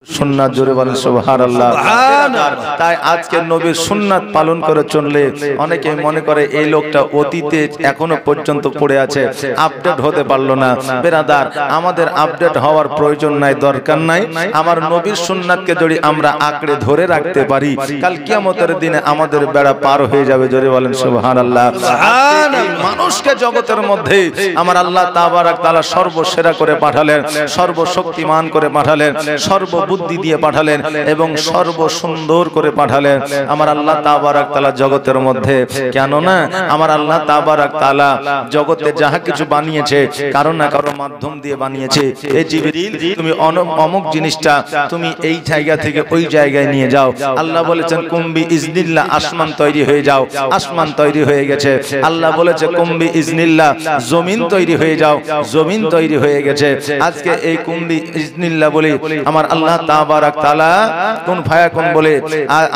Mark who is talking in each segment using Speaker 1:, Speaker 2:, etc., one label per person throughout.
Speaker 1: সুন্নাত জোরে বলেন সুবহানাল্লাহ। তাই আজকে নবীর সুন্নাত পালন করে চললে অনেকে মনে করে এই লোকটা অতীতে এখনো পর্যন্ত পড়ে আছে, আপডেট হতে পারলো না। বেরাদার, আমাদের আপডেট হওয়ার প্রয়োজন নাই, দরকার নাই। আমার নবীর সুন্নাতকে যদি আমরা আঁকড়ে ধরে রাখতে পারি, কাল কিয়ামতের দিনে আমাদের বেড়া পার হয়ে যাবে। জোরে বলেন সুবহানাল্লাহ। মানুষকে জগতের মধ্যে আমার আল্লাহ তাবারাক তাআলা সর্বসেরা করে পাঠালেন, সর্বশক্তিমান করে পাঠালেন, সর্ববুদ্ধি দিয়ে পাঠালেন এবং সর্বসুন্দর করে পাঠালেন আমার আল্লাহ তাবারাক তাআলা জগতের মধ্যে। কেন না আমার আল্লাহ তাবারাক তাআলা জগতে যাহা কিছু বানিয়েছে কারণ না কারো মাধ্যম দিয়ে বানিয়েছে। এই জিবরিল, তুমি অমুক জিনিসটা তুমি এই জায়গা থেকে ওই জায়গায় নিয়ে যাও। আল্লাহ বলেছেন কুম্বি ইজনিল্লাহ, আসমান তৈরি হয়ে যাও। আসমান তৈরি হয়ে গেছে। আল্লাহ বলেছে কুম্বি ইজনিল্লাহ, জমিন তৈরি হয়ে যাও। জমিন তৈরি হয়ে গেছে। আজকে এই কুম্বি ইজনিল্লাহ বলে আমার আল্লাহ তাবারাক তাআলা কোন ফায়াকুন বলে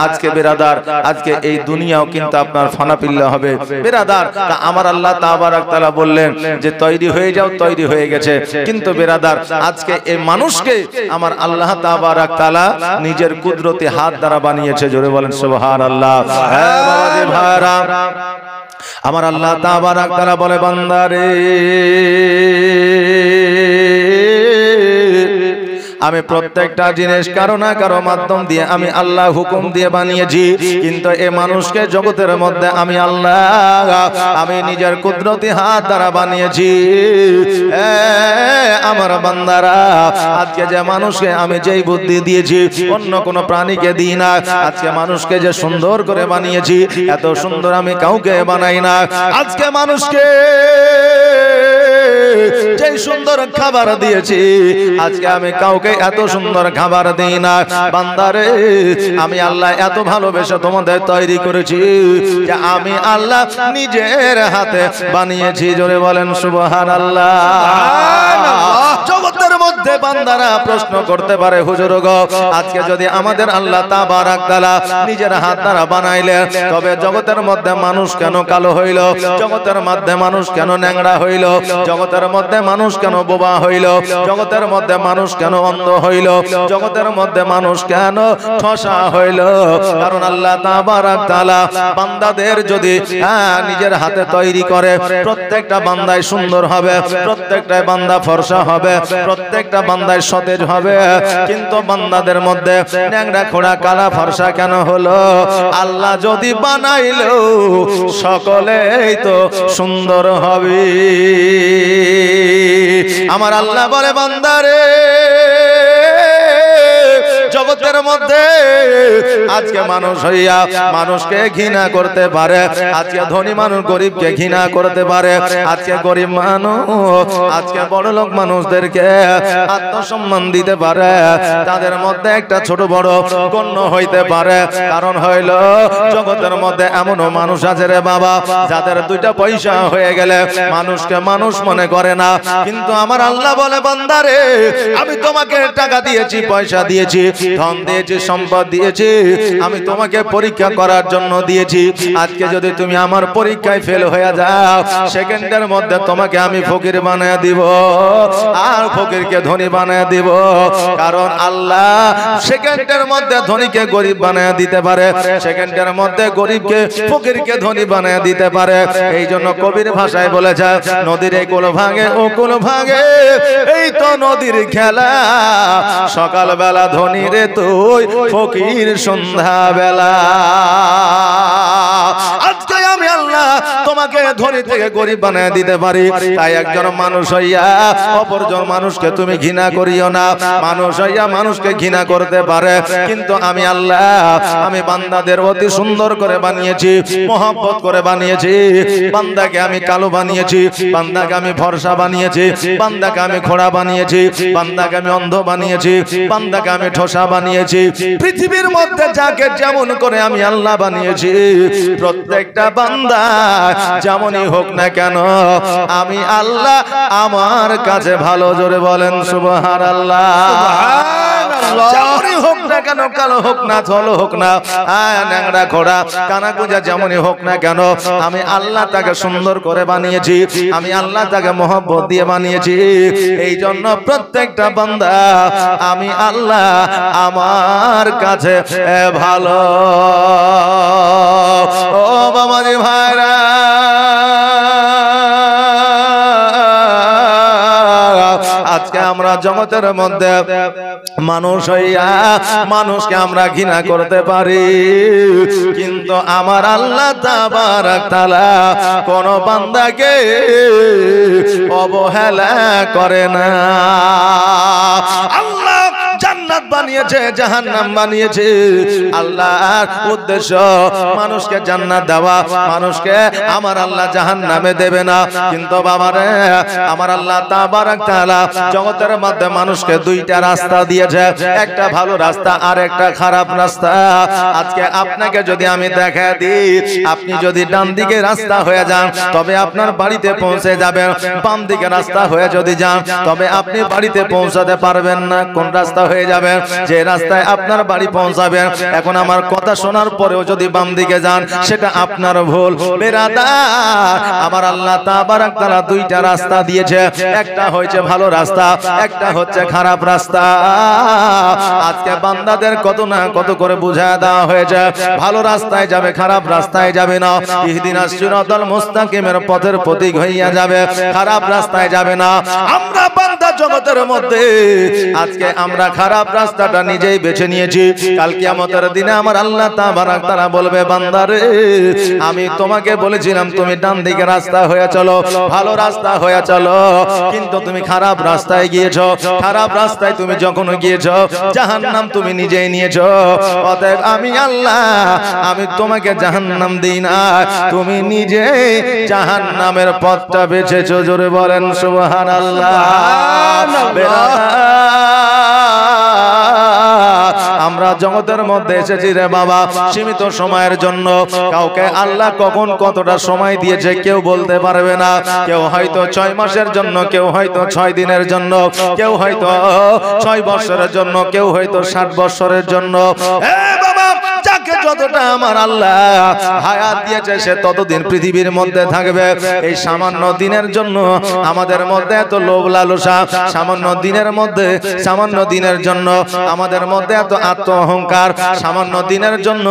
Speaker 1: আজকে বেরাদার, আজকে এই দুনিয়াও কিন্তু আপনার ফানাপিল্লা হবে। বেরাদার, আমার আল্লাহ তাবারাক তাআলা বললেন যে তৈরি হয়ে যাও, তৈরি হয়ে গেছে। কিন্তু বেরাদার, আজকে এই মানুষকে আমার আল্লাহ তাবারাক তাআলা নিজের কুদরতি হাত দ্বারা বানিয়েছে। জোরে বলেন সুবহানাল্লাহ। হ্যাঁ বাবাজি ভাইরা, আমার আল্লাহ তাবারাক তাআলা বলে বান্দারে আমি প্রত্যেকটা জিনিস কারো না কারো মাধ্যম দিয়ে আমি আল্লাহ হুকুম দিয়ে বানিয়েছি। কিন্তু এই মানুষকে জগতের মধ্যে আমি আল্লাহ আমি নিজের কুদরতি হাত দ্বারা বানিয়েছি। আমার বান্দারা, আজকে যে মানুষকে আমি যেই বুদ্ধি দিয়েছি অন্য কোনো প্রাণীকে দিই না। আজকে মানুষকে যে সুন্দর করে বানিয়েছি, এত সুন্দর আমি কাউকে বানাই না। আজকে মানুষকে যে সুন্দর খাবার দিয়েছি, আজকে আমি কাউকে এত সুন্দর খাবার দেই না। বান্দারে, আমি আল্লাহ এত ভালোবেসে তোমাদের তৈরি করেছি যে আমি আল্লাহ নিজের হাতে বানিয়েছি। জোরে বলেন সুবহানাল্লাহ। জগতের মধ্যে বান্দারা প্রশ্ন করতে পারে, হুজুর গো, আজকে যদি আমাদের আল্লাহ তাবারাক তাআলা নিজের হাত দ্বারা বানাইলেন, তবে জগতের মধ্যে মানুষ কেন কালো হইল? জগতের মধ্যে মানুষ কেন ন্যাংরা হইল? জগতের মধ্যে মানুষ কেন বোবা হইল? জগতের মধ্যে মানুষ কেন অন্ধ হইল? জগতের মধ্যে মানুষ কেন ঠসা হইল? কারণ আল্লাহ তাবারাক তাআলা বান্দাদের যদি নিজের হাতে তৈরি করে, প্রত্যেকটা বান্দায় সুন্দর হবে, প্রত্যেকটা বান্দা ফর্সা হবে, প্রত্যেকটা বান্দায় সতেজ হবে। কিন্তু বান্দাদের মধ্যে ন্যাংরা খোড়া কালা ফর্সা কেন হলো? আল্লাহ যদি বানাইলো সকলেই তো সুন্দর হবে। আমার আল্লাহ বলে বান্দারে, জগতের মধ্যে আজকে মানুষ হইয়া মানুষকে ঘৃণা করতে পারে। আজকে ধনী মানুষ গরিবকে ঘৃণা করতে পারে। আজকে গরিব মানুষ আজকে বড় লোক মানুষদেরকে আত্মসম্মান দিতে পারে। তাদের মধ্যে একটা ছোট বড় গণ্য হইতে পারে। কারণ হইল জগতের মধ্যে এমনও মানুষ আছে রে বাবা, যাদের দুইটা পয়সা হয়ে গেলে মানুষকে মানুষ মনে করে না। কিন্তু আমার আল্লাহ বলে বান্দারে, আমি তোমাকে টাকা দিয়েছি, পয়সা দিয়েছি, ধন দিয়েছি, সম্পদ দিয়েছি, আমি তোমাকে পরীক্ষা করার জন্য দিয়েছি। আজকে যদি তুমি আমার পরীক্ষায় ফেল হয়ে যাও, সেকেন্ডের মধ্যে তোমাকে আমি ফকির বানায় দিব আর ফকিরকে ধনী বানায় দিব। কারণ আল্লাহ সেকেন্ডের মধ্যে ধনীকে গরিব বানায় দিতে পারে, সেকেন্ডের মধ্যে গরিবকে ফকিরকে ধনী বানায় দিতে পারে। এই জন্য কবির ভাষায় বলে যায়, নদীর এই কুল ভাঙে ও কুল ভাঙে, এই তো নদীর খেলা, সকালবেলা ধনী রে তুই, ফকির সন্ধ্যা বেলা। আজকে আমি আল্লাহ তোমাকে ধনী থেকে গরিব বানায় দিতে পারি। তাই একজন মানুষ হইয়া অপরজন মানুষকে তুমি ঘৃণা করিও না। মানুষ হইয়া মানুষকে ঘৃণা করতে পারে, কিন্তু আমি আল্লাহ আমি বান্দাদের অতি সুন্দর করে বানিয়েছি, মহব্বত করে বানিয়েছি। বান্দাকে আমি কালো বানিয়েছি, বান্দাকে আমি ফর্সা বানিয়েছি, বান্দাকে আমি খোড়া বানিয়েছি, বান্দাকে আমি অন্ধ বানিয়েছি, বান্দাকে আমি ঠোসা বানিয়েছি। পৃথিবীর মধ্যে যাকে যেমন করে আমি আল্লাহ বানিয়েছি, প্রত্যেকটা বান্দা যেমনই হোক না কেন আমি আল্লাহ আমার কাছে ভালো। জোরে বলেন সুবহানাল্লাহ। যেমনই হোক না না কেন, কালো হোক না, ধলো হোক না, ন্যাংরা ঘোড়া কানা গুজা যেমনই হোক না কেন, আমি আল্লাহ তাকে সুন্দর করে বানিয়েছি, আমি আল্লাহ তাকে মহব্বত দিয়ে বানিয়েছি। এই জন্য প্রত্যেকটা বান্দা আমি আল্লাহ আমার কাছে ভালো। ও বাবাজি ভাইরা, আজকে আমরা জগতের মধ্যে মানুষ হইয়া মানুষকে আমরা ঘৃণা করতে পারি, কিন্তু আমার আল্লাহ তাবারক তাআলা কোন বান্দাকে অবহেলা করে না। আল্লাহ জান্নাত বানিয়েছে, জাহান্নাম বানিয়েছে। আল্লাহর উদ্দেশ্য মানুষকে জান্নাত দেওয়া, মানুষকে আমার আল্লাহ জাহান্নামে দেবে না। কিন্তু বাবারে, আমার আল্লাহ তাবারক তাআলা জগতের মধ্যে মানুষকে দুইটা রাস্তা দিয়েছে, একটা ভালো রাস্তা আর একটা খারাপ রাস্তা। আজকে আপনাকে যদি আমি দেখা দিই, আপনি যদি ডান দিকে রাস্তা হয়ে যান তবে আপনার বাড়িতে পৌঁছে যাবেন, বাম দিকে রাস্তা হয়ে যদি যান তবে আপনি বাড়িতে পৌঁছাতে পারবেন না। কোন রাস্তা হয়ে যাবেন? যে রাস্তায় আপনার বাড়ি পৌঁছাবেন। এখন আমার কথা শোনার পরেও যদি বাম দিকে যান সেটা আপনার ভুল। বেরাদার, আমার আল্লাহ তাবারক তাআলা দুইটা রাস্তা দিয়েছে, একটা হচ্ছে ভালো রাস্তা, একটা হচ্ছে খারাপ রাস্তা। আজকে বান্দাদের কত না কত করে বুঝায় দেওয়া হয়েছে, ভালো রাস্তায় যাবে, খারাপ রাস্তায় যাবে না। ইহদিনাস সিরাতাল মুস্তাকিমের পথের প্রতীক হইয়া যাবে, খারাপ রাস্তায় যাবে না। আমরা বান্দা জগতের মধ্যে আজকে আমরা খারাপ রাস্তাটা নিজেই বেছে নিয়েছি। কাল কিয়ামতের দিনে আমার আল্লাহ তাবারক তাআলা বলবে, বান্দারে আমি তোমাকে বলেছিলাম তুমি ডান দিকে রাস্তা হয়ে চলো, ভালো রাস্তা হয়ে চলো, কিন্তু তুমি খারাপ রাস্তায় গিয়েছো। খারাপ রাস্তায় তুমি যখন গিয়েছো জাহান্নাম তুমি নিজেই নিয়েছো। অতএব আমি আল্লাহ, আমি তোমাকে জাহান্নাম দিই না, তুমি নিজে জাহান্নামের পথটা বেছেছো। জোরে বলেন সুবহানাল্লাহ। আমরা জগতের মধ্যে এসেছি রে বাবা সীমিত সময়ের জন্য। কাউকে আল্লাহ কখন কতটা সময় দিয়েছে কেউ বলতে পারবে না। কেউ হয়তো 6 মাসের জন্য, কেউ হয়তো 6 দিনের জন্য, কেউ হয়তো 6 বছরের জন্য, কেউ হয়তো 60 বছরের জন্য। যাকে যতটা আমার আল্লাহ হায়াত দিয়েছে সে ততদিন পৃথিবীর মধ্যে থাকবে। এই সামান্য দিনের জন্য আমাদের মধ্যে এত লোভ লালসা, সামান্য দিনের মধ্যে, সামান্য দিনের জন্য আমাদের মধ্যে এত আত্ম অহংকার, সামান্য দিনের জন্য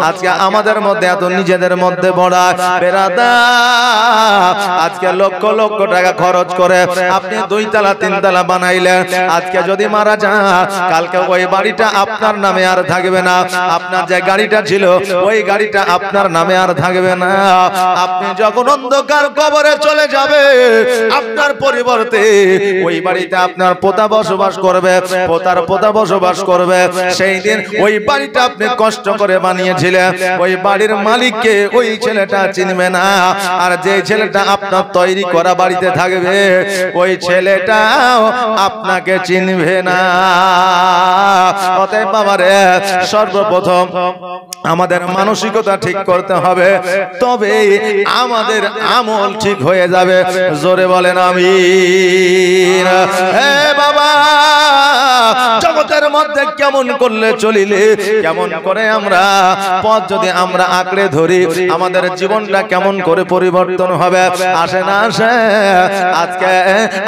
Speaker 1: আজকে আমাদের মধ্যে এত নিজেদের মধ্যে বড়া। বেরাদার, আজকে লক্ষ লক্ষ টাকা খরচ করে আপনি 2 তলা 3 তলা বানাইলেন। আজকে যদি মারা যান কালকে ওই বাড়িটা আপনার নামে আর থাকবে না। আপনার যে গাড়িটা ছিল ওই গাড়িটা আপনার নামে আর থাকবে না। আপনি যখন অন্ধকার কবরে চলে যাবে আপনার পরিবর্তে ওই বাড়িতে আপনার পোতা বসবাস করবে, পোতার পোতা বসবাস করবে। সেই দিন ওই বাড়িটা আপনি কষ্ট করে বানিয়েছিলেন, ওই বাড়ির মালিককে ওই ছেলেটা চিনবে না। আর যে ছেলেটা আপনার তৈরি করা বাড়িতে থাকবে ওই ছেলেটাও আপনাকে চিনবে না। অতএব বাবারে, সর্বপ্রথম আমাদের মানসিকতা ঠিক করতে হবে, তবে আমাদের আমল ঠিক হয়ে যাবে। জোরে বলেন আমিন। হে বাবা, জগতের মধ্যে কেমন করলে চলিলে, কেমন করে আমরা পথ যদি আমরা আঁকড়ে ধরি আমাদের জীবনটা কেমন করে পরিবর্তন হবে। আসে না আসে? আজকে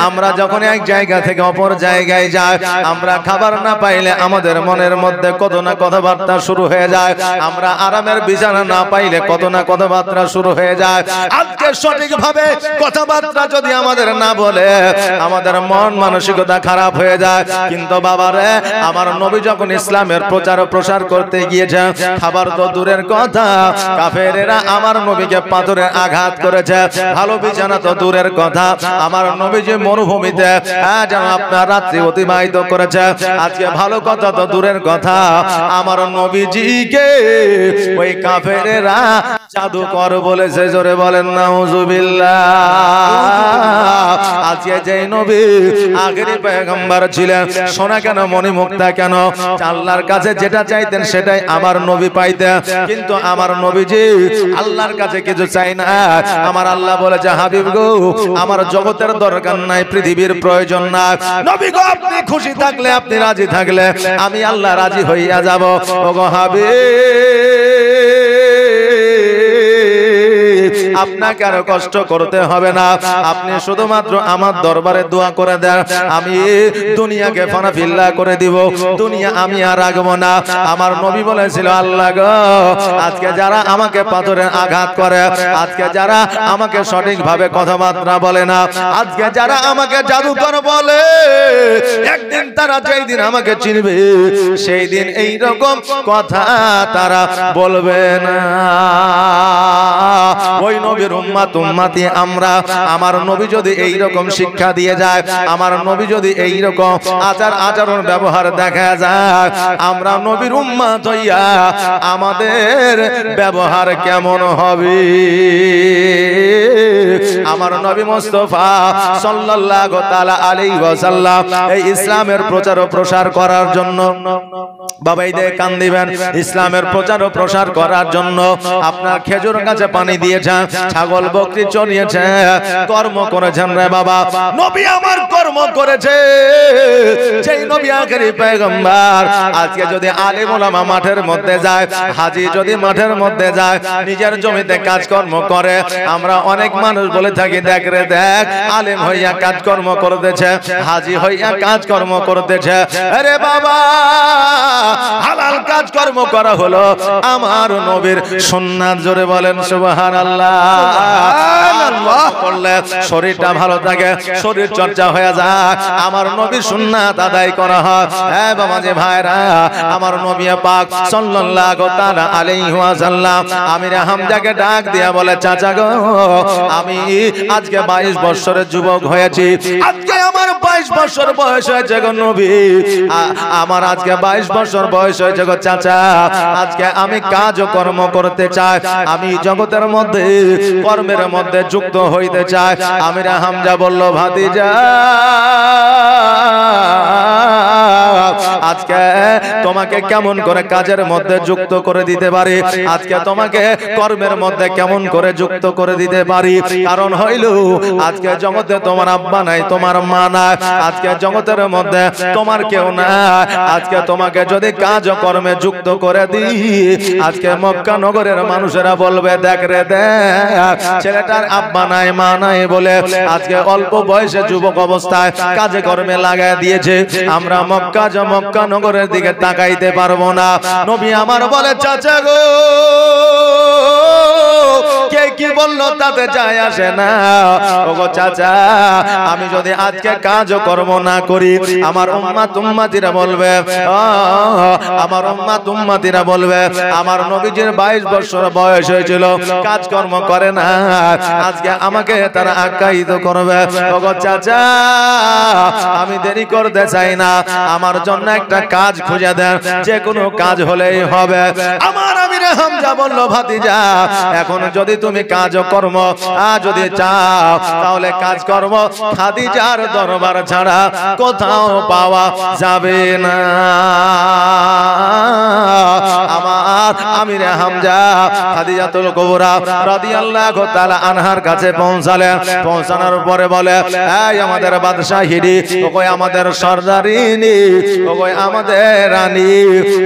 Speaker 1: আমরা যখন এক জায়গা থেকে অপর জায়গায় যাই, আমরা খাবার না পাইলে আমাদের মনের মধ্যে কত না কথাবার্তা শুরু হয়ে যায়। আমরা আরামের বিছানা না পাইলে কত না কথাবার্তা শুরু হয়ে যায়। আজকে সঠিকভাবে কথাবার্তা যদি আমাদের না বলে আমাদের মন মানসিকতা খারাপ হয়ে যায়। কিন্তু বাবারে, আমার নবী যখন ইসলামের প্রচার ও প্রসার করতে গিয়েছে, খাবার তো দূরের কথা, কাফেরেরা আমার নবীকে পাথরে আঘাত করেছে। ভালো বিছানা তো দূরের কথা, আমার নবী যে মরুভূমিতে যেন আপনার রাত্রি অতিবাহিত করেছে। আজকে ভালো কথা তো দূরের কথা, আমার নবীজিকে ওই কাফেরেরা জাদুকর বলেছে, জোরে বলেন নাউজুবিল্লাহ। আজকে যে নবী আগের পয়গম্বর ছিলেন, সোনা কেন মণিমুক্তা কেন, আল্লাহর কাছে যেটা চাইতেন সেটাই আমার নবী পাইতেন। কিন্তু আমার নবীজি আল্লাহর কাছে কিছু চাই না। আমার আল্লাহ বলেছে, হাবিব গো, আমার জগতের দরকার নাই, পৃথিবীর প্রয়োজন না। নবী গো, আপনি খুশি থাকলে, আপনি রাজি থাকলে আমি আল্লাহ রাজি হইয়া যাব। ওগো হাবিব, আপনাকে আর কষ্ট করতে হবে না, আপনি শুধুমাত্র আমার দরবারে দোয়া করে দেন, আমি দুনিয়াকে ফানা ফিল্লা করে দিব, দুনিয়া আমি আর রাখবো না। আমার নবী বলেছিল, আল্লাহ গো, আজকে যারা আমাকে পাথরে আঘাত করে, আজকে যারা আমাকে সঠিকভাবে কথাবার্তা বলে না, আজকে যারা আমাকে জাদুকর বলে, একদিন তারা যেই দিন আমাকে চিনবে, সেই দিন এই রকম কথা তারা বলবে না। ওই নবীর উম্মত উম্মতি আমরা, আমার নবী যদি এই রকম শিক্ষা দিয়ে যায়, আমার নবী যদি এই রকম আচার আচরণ ব্যবহার দেখা যায়, আমরা নবীর উম্মত হইয়া আমাদের ব্যবহার কেমন হবে? আমার নবী মুস্তাফা সাল্লাল্লাহু তাআলা আলাইহি ওয়াসাল্লাম এই ইসলামের প্রচার ও প্রসার করার জন্য, বাবা এই দেখে কান দিবেন, ইসলামের প্রচার ও প্রসার করার জন্য আপনার খেজুর গাছে পানি দিয়েছেন, ছাগল বকরি চড়িয়েছে, কর্ম করেছেন রে বাবা। নবী আমার কর্ম করেছে, সেই নবী আখেরি পয়গম্বর। আজকে যদি আলেম ওলামা মাঠের মধ্যে যায়, হাজী যদি মাঠের মধ্যে যায়, নিজের জমিতে কাজকর্ম করে, আমরা অনেক মানুষ বলে থাকি, দেখ রে দেখ, আলেম হইয়া কাজকর্ম করতেছে, হাজী হইয়া কাজকর্ম করতেছে। আরে বাবা, হালাল কাজকর্ম করা হলো আমার নবীর সুন্নাত, জোরে বলেন সুবহানাল্লাহ। করলে শরীরটা ভালো থাকে, শরীর চর্চা হয়ে যায়, আমার নবীর সুন্নাত আদায় করা হয়। হ্যাঁ বাবা যে ভাইরা, আমার নবী পাক সাল্লাল্লাহু তাআলা আলাইহি ওয়াসাল্লাম আমির হামজাকে ডাক দিয়া বলে, চাচা গো, আমি আজকে 22 বছরের যুবক হয়েছি, আজকে আমার 22 বছর বয়স হয়েছে গো নবী, আমার আজকে 22 বছর বয়স হয়েছে গো চাচা, আজকে আমি কাজ ও কর্ম করতে চাই, আমি জগতের মধ্যে কর্মের মধ্যে যুক্ত হইতে চাই। আমির হামজা বলল, ভাতিজা, আজকে তোমাকে কেমন করে কাজের মধ্যে যুক্ত করে দিতে পারি, আজকে তোমাকে কর্মের মধ্যে কেমন করে যুক্ত করে দিতে পারি? কারণ হইল, আজকে জগতে তোমার আব্বা নাই, তোমার মা নাই, আজকে জগতের মধ্যে তোমার কেউ নাই, আজকে তোমাকে যদি কাজ ও কর্মে যুক্ত করে দিই, আজকে মক্কা নগরের মানুষেরা বলবে, দেখ রে দেখ, ছেলেটার আব্বা নাই মা নাই বলে আজকে অল্প বয়সে যুবক অবস্থায় কাজে কর্মে লাগায় দিয়েছে, আমরা মক্কা নগরের দিকে তাকাইতে পারবো না। নবী আমার বলে, চাচা গো, কে কি বললো তাতে যায় আসে না। ওগো চাচা, আমি যদি আজকে কাজ ও কর্ম না করি, আমার উম্মত উম্মতিরা বলবে, আমার উম্মত উম্মতিরা বলবে, আমার নবীজির 22 বছর বয়স হয়েছিল, কাজকর্ম করে না, আজকে আমাকে তারা আখ্যায়িত করবে। ওগো চাচা, আমি দেরি করতে চাই না, আমার জন্য একটা কাজ খুঁজে দেন, যে কোনো কাজ হলেই হবে। আমার আমির হামজা বলল, ভাতিজা, এখন যদি তুমি কাজ কর্ম যদি চাও, তাহলে কাজ কর্ম খাদিজার দরবার ছাড়া কোথাও পাওয়া যাবে না। আমার আমির হামজা খাদিজাতুল কুবরা রাদিয়াল্লাহু তাআলা আনহার কাছে পৌঁছালেন। পৌঁছানোর পরে বলে, এই আমাদের বাদশাহিনী, ওই আমাদের সরদারিনী, ওই আমাদের রানী,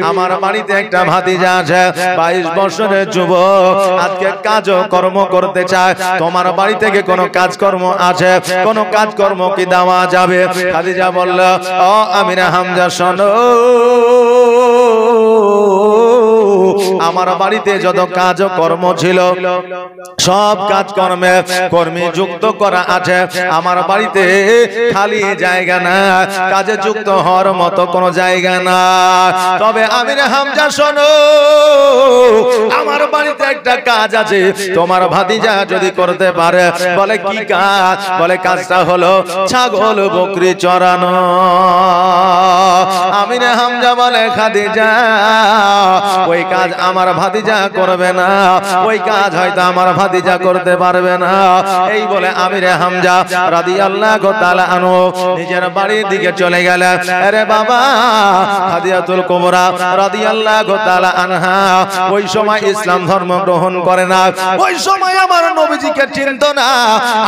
Speaker 1: আমার বাড়িতে একটা ভাতিজা আছে, 22 বছরের যুবক, আজকে কাজ কর্ম করতে চায়, তোমার বাড়ি থেকে কোনো কাজকর্ম আছে, কোনো কাজকর্ম কি দেওয়া যাবে? খাদিজা বলল, ও আমির হামজা শোনো, আমার বাড়িতে যত কাজ কর্ম ছিল, সব কাজ কর্মে কর্মী যুক্ত করা আছে, আমার বাড়িতে খালি জায়গা না, কাজে যুক্ত হওয়ার মতো কোনো জায়গা না। তবে আমির হামজা শোনো, আমার বাড়িতে একটা কাজ আছে, তোমার ভাতিজা যদি করতে পারে। বলে, কি কাজ? বলে, কাজটা হলো ছাগল বকরি চড়ানো। আমির হামজা বলে, খাদিজা, ওই কাজ আমার আমার ভাতিজা করবে না, ওই কাজ হয়তো আমার ভাতিজা করতে পারবে না। এই বলে আমিরে হামজা রাদিয়াল্লাহু তাআলা আনহু নিজের বাড়ির দিকে চলে গেলেন। আরে বাবা, খাদিজাতুল কুবরা রাদিয়াল্লাহু তাআলা আনহা ওই সময় ইসলাম ধর্ম গ্রহণ করে না, ওই সময় আমার নবীজিকে চিনত না।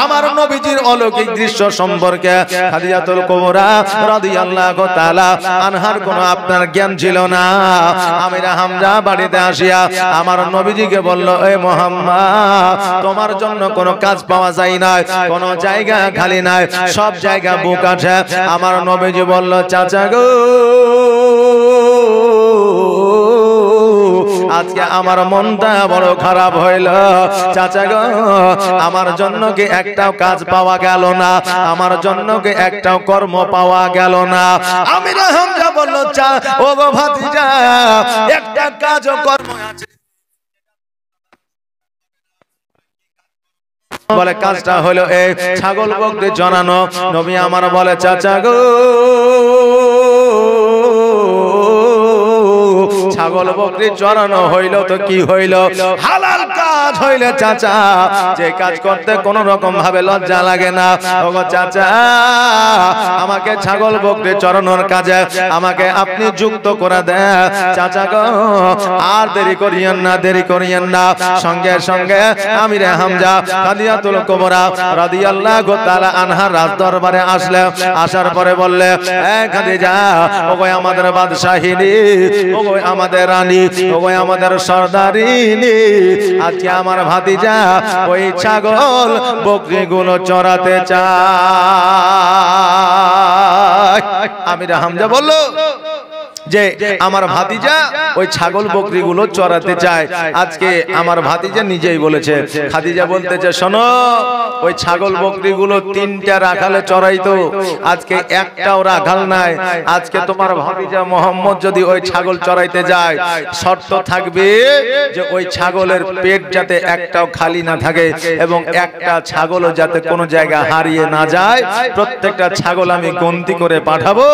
Speaker 1: আমার নবীজির অলৌকিক দৃশ্য সম্পর্কে খাদিজাতুল কুবরা রাদিয়াল্লাহু তাআলা আনহার কোনো আপনার জ্ঞান ছিল না। আমিরা হামজা বাড়িতে আসিয়া আমার নবীজিকে বলল, এ মুহাম্মদ, তোমার জন্য কোনো কাজ পাওয়া যায় না, কোনো জায়গা খালি নাই, সব জায়গা বুক আছে। আমার নবীজি বলল, চাচা গো, আজকে আমার মনটা বড় খারাপ হইল। চাচা গো, আমার জন্য কি একটাও কাজ পাওয়া গেল না, আমার জন্য কি একটাও কর্ম পাওয়া গেল না। আমিরা হামজা বলল, চা ও গো ভাতিজা, একটা কাজ ও কর্ম আছে। বলে কাজটা হলো এই ছাগল বকরি জানানো। নবী আমার বলে, চাচা গো, ছাগল বকরি চড়ানো হইল তো কি হইল? হালাল কাজ হইলে চাচা, যে কাজ করতে কোন রকম ভাবে লজ্জা লাগে না। ওগো চাচা, আমাকে ছাগল বকরি চড়ানোর কাজে আমাকে আপনি যুক্ত করে দেন। চাচা গো, আর দেরি করিয়েন না, দেরি করিয়েন না। সঙ্গে সঙ্গে আমিরে হামজা খাদিজাতুল কুবরা রাদিয়াল্লাহু তাআলা আনহা রাজ দরবারে আসলে, আসার পরে বললে, এ খাদিজা, ওগো আমাদের বাদশাহিনী, ওগো আমাদের রানী, ওগো আমাদের সরদারিনী, আজকে আমার ভাতিজা ওই ছাগল বকরি গুলো চড়াতে চায়। আমিরা হামজা বলল যে আমার ভাতিজা ওই ছাগল বকরি গুলো চড়াতে চায়। আজকে আমার ভাতিজা নিজেই বলেছে। খাদিজা বলতেছে, শোনো, ওই ছাগল বকরি গুলো 3টা রাখালে চড়াইতো, আজকে একটাও রাখাল নাই। আজকে তোমার ভাতিজা মোহাম্মদ যদি ওই ছাগল চড়াইতে যায়, শর্ত থাকবে যে ওই ছাগলের পেট যাতে একটাও খালি না থাকে এবং একটা ছাগলও যাতে কোনো জায়গা হারিয়ে না যায়। প্রত্যেকটা ছাগল আমি গন্তি করে পাঠাবো,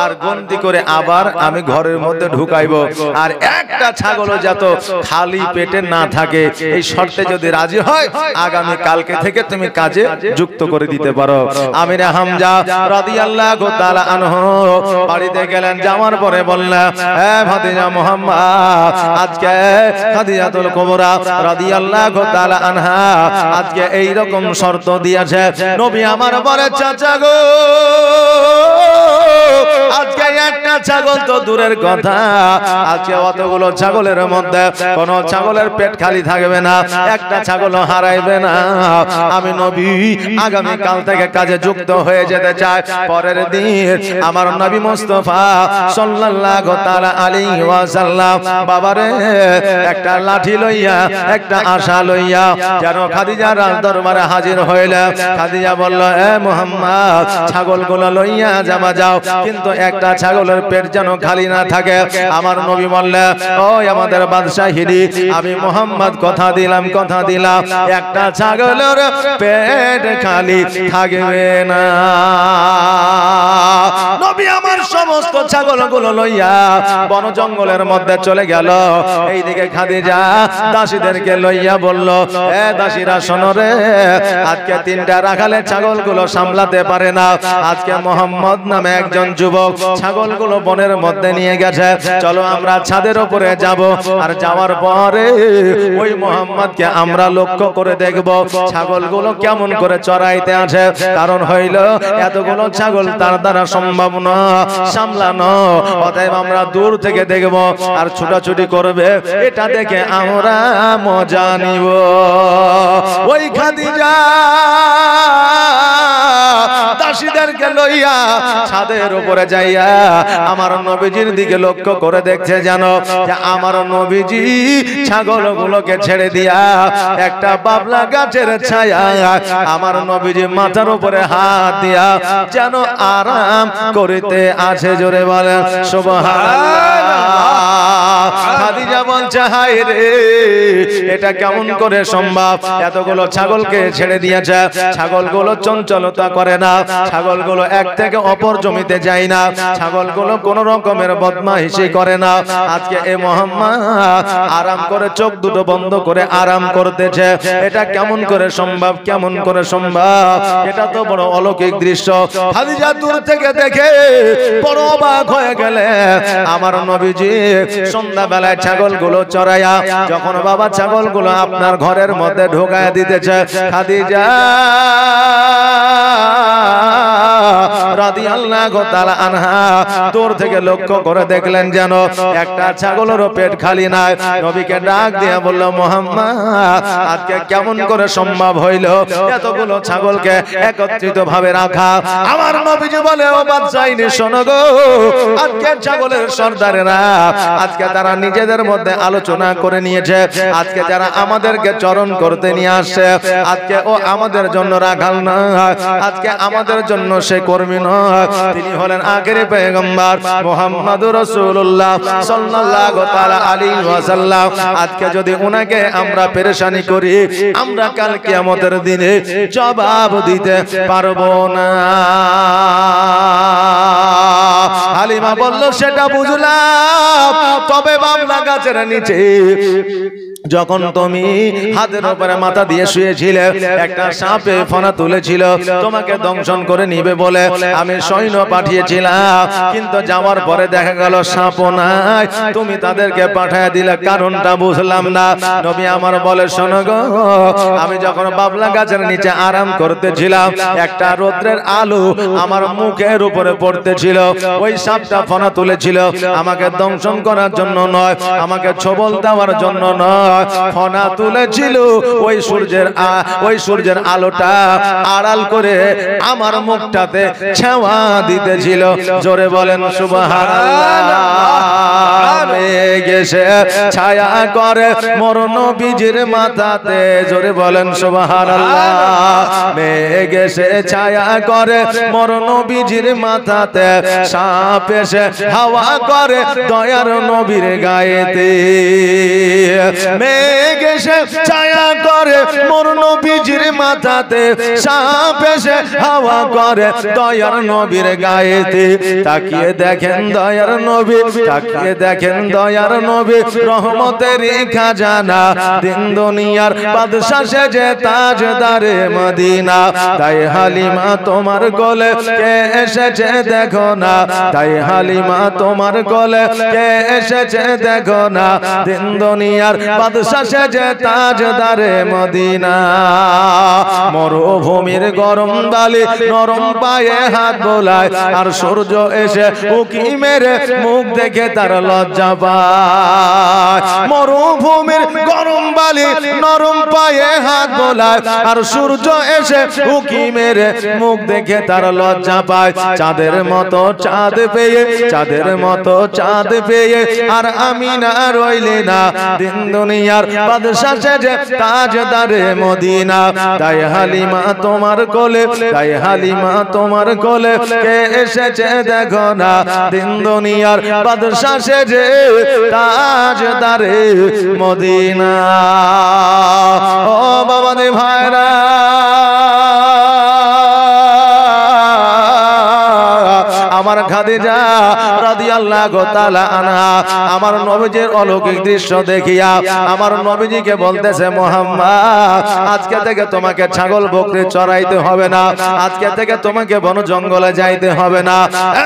Speaker 1: আর গন্তি করে আবার আমি ঘরের মধ্যে ঢুকাইবো, আর একটা ছাগলও যাতে খালি পেটে না থাকে। এই শর্তে যদি রাজি হয়, আগামী কালকে থেকে তুমি কাজে যুক্ত করে দিতে পারো। আমিরা হামজা রাদিয়াল্লাহু তাআলা আনহু বাড়িতে গেলেন। যাওয়ার পরে বললেন, হে ভাতিজা মুহাম্মদ, আজকে খাদিজাতুল কুবরা রাদিয়াল্লাহু তাআলা আনহা আজকে এই রকম শর্ত দিয়েছে। নবী আমার বলে, চাচা গো, আজকে একটা ছাগল তো দূরের কথা, আজকে অতগুলো ছাগলের মধ্যে কোন ছাগলের পেট খালি থাকবে না, একটা ছাগলও হারাইবে না। আমি নবী আগামী কাল থেকে কাজে যুক্ত হয়ে যেতে চাই। পরের দিন আমার নবী মুস্তাফা সাল্লাল্লাহু তাআলা আলাইহি ওয়াসাল্লাম বাবারে একটা লাঠি লইয়া, একটা আশা লইয়া যেন খাদিজা রাজ দরবারে হাজির হইলে। খাদিজা বলল, এ মুহাম্মদ, ছাগলগুলো লইয়া যাবা যাও, কিন্তু একটা ছাগলের পেট যেন খালি না থাকে। আমার নবী বললেন, ও আমাদের বাদশাহিনী, আমি মুহাম্মদ কথা দিলাম, কথা দিলাম, একটা ছাগলের পেট খালি থাকবে না। নবী আমার সমস্ত ছাগলগুলো লইয়া বন জঙ্গলের মধ্যে চলে গেল। এইদিকে খাদিজা দাসীদেরকে লইয়া বলল, এ দাসীরা শোনো রে, আজকে 3টা রাখালে ছাগলগুলো সামলাতে পারে না। আজকে মোহাম্মদ নামে একজন যুবক ছাগলগুলো বনের মধ্যে নিয়ে গেছে, চলো আমরা ছাদের উপরে যাব, আর যাওয়ার পরে ওই মোহাম্মদকে আমরা লক্ষ্য করে দেখব ছাগলগুলো কেমন করে চড়াইতে আছে। কারণ হইল এতগুলো ছাগল তার দ্বারা সম্ভব না সামলানো, অতএব আমরা দূর থেকে দেখব আর ছুটাছুটি করবে, এটা দেখে আমরা মজা নিব। ওই খাদিজা দাসীদেরকে লইয়া ছাদের উপরে যাইয়া আমার নবীজির দিকে লক্ষ্য করে দেখছে, জানো যে আমার নবীজি ছাগলগুলোকে ছেড়ে দিয়া একটা বাবলা গাছের ছায়া আমার নবীজি মাথার উপরে হাত দিয়া যেন আরাম করিতে আছে। জোরে বলেন সুবহানাল্লাহ। খাদিজা বল বলছে হায় রে, এটা কেমন করে সম্ভব? এতগুলো ছাগলকে ছেড়ে দিয়েছে, ছাগলগুলো চঞ্চলতা করে না, ছাগলগুলো এক থেকে অপর জমিতে যায় না, ছাগলগুলো কোন রকমের বদমাইশি করে না। আজকে এ মুহাম্মদ আরাম করে চোখ দুটো বন্ধ করে আরাম করতেছে, এটা কেমন করে সম্ভব? কেমন করে সম্ভব? এটা তো বড় অলৌকিক দৃশ্য। খাদিজা দূর থেকে দেখে বড় অবাক হয়ে গেলে আমার নবীজি সন্ধ্যাবেলায় ছাগলগুলো চড়াইয়া যখন বাবা ছাগলগুলো আপনার ঘরের মধ্যে ঢোকায় দিতেছে, খাদিজা রাদিয়াল্লাহু তাআলা আনহা দূর থেকে লক্ষ্য করে দেখলেন যেন একটা ছাগলেরও পেট খালি নাই। নবীকে ডাক দিয়ে বলল, মুহাম্মদ আজকে কেমন করে সম্ভব হইল এতগুলো ছাগলকে একত্রিত ভাবে রাখা? আমার নবীজি বলে, ও বাদশাহিনী শোনো গো, আজকে ছাগলের সর্দারেরা আজকে তারা নিজেদের মধ্যে আলোচনা করে নিয়েছে, আজকে যারা আমাদেরকে চরণ করতে নিয়ে আসছে আজকে ও আমাদের জন্য রাখাল না, আজকে আমাদের জন্য সে কর্মী নয়, তিনি হলেন আখেরি পয়গম্বর মুহাম্মদুর রাসূলুল্লাহ সাল্লাল্লাহু তাআলা আলাইহি ওয়াসাল্লাম। আজকে যদি উনাকে আমরা পেরেশানি করি, আমরা কাল কিয়ামতের দিনে জবাব দিতে পারবো না। হালিমা বলল, সেটা বুঝলাম, তবে বাবলা গাছের নিচে যখন তুমি হাতের উপরে মাথা দিয়ে শুয়েছিলে একটা সাপে ফনা তুলেছিল তোমাকে দংশন করে নিবে বলে আমি সৈন্য পাঠিয়েছিলাম, কিন্তু যাওয়ার পরে দেখা গেল সাপও নাই, তুমি তাদেরকে পাঠিয়ে দিলে, কারণটা বুঝলাম না। নবী আমার বলে, শোনো গো, আমি যখন বাবলা গাছের নিচে আরাম করতেছিলাম একটা রৌদ্রের আলো আমার মুখের উপরে পড়তেছিল, ওই সাপটা ফনা তুলেছিল আমাকে দংশন করার জন্য নয়, আমাকে ছবল দেওয়ার জন্য নয়, ফনা তুলেছিল ওই সূর্যের আলোটা আড়াল করে আমার মুখটাতে ছেওয়া দিতেছিল। জোরে বলেন সুবহানাল্লাহ। গেছে ছায়া করে মোর নবীজির মাথাতে, জোরে বলেন সুবহানাল্লাহ। গেছে ছায়া করে মোর নবীজির মাথাতে, সাপ এসে হাওয়া করে দয়ার নবীর গায়েতে। মেঘ এসে ছায়া করে মোর নবীজির মাথাতে, সাপ এসে হাওয়া করে দয়ার নবীর গায়েতে। তাকিয়ে দেখেন দয়ার নবী, তাকিয়ে দেখেন দয়ার নবী, রহমতের খাজানা, দিন দুনিয়ার বাদশা সেজে তাজদারে মদিনা। তাই হালিমা তোমার কোলে কে এসেছে দেখো না, তাই হালিমা তোমার কোলে কে এসেছে দেখো না, দিন দুনিয়ার বাদশা সেজে তাজদারে মদিনা। মরুভূমির গরম বালি নরম পায়ে হাত বোলায়, আর সূর্য এসে উকি মেরে মুখ দেখে তার লজ্জা পায়। মরুভূমির গরম বালি নরম পায়ে হাত বোলায়, আর সূর্য এসে উকি মেরে মুখ দেখে তার লজ্জা পায়। চাঁদের মতো চাঁদ পেয়ে, চাঁদের মতো চাঁদ পেয়ে আর আমি না রইলে না, দিন দুনিয়ার বাদশা সেজে তাজদারে মদিনা। তাই হালিমা তোমার কোলে, তাই হালিমা তোমার কোলে কে এসেছে দেখো না, দিন দুনিয়ার বাদশা সেজে তাজদারে মদিনা। ও বাবা দে ভাইরা, আমার খাদিজা রাদিয়াল্লাহু তাআলা আনহা আমার নবীজির অলৌকিক দৃশ্য দেখিয়া আমার নবীজিকে বলতেছে, মুহাম্মদ আজকে থেকে তোমাকে ছাগল বকরি চড়াইতে হবে না, আজকে থেকে তোমাকে বন জঙ্গলে যাইতে হবে না।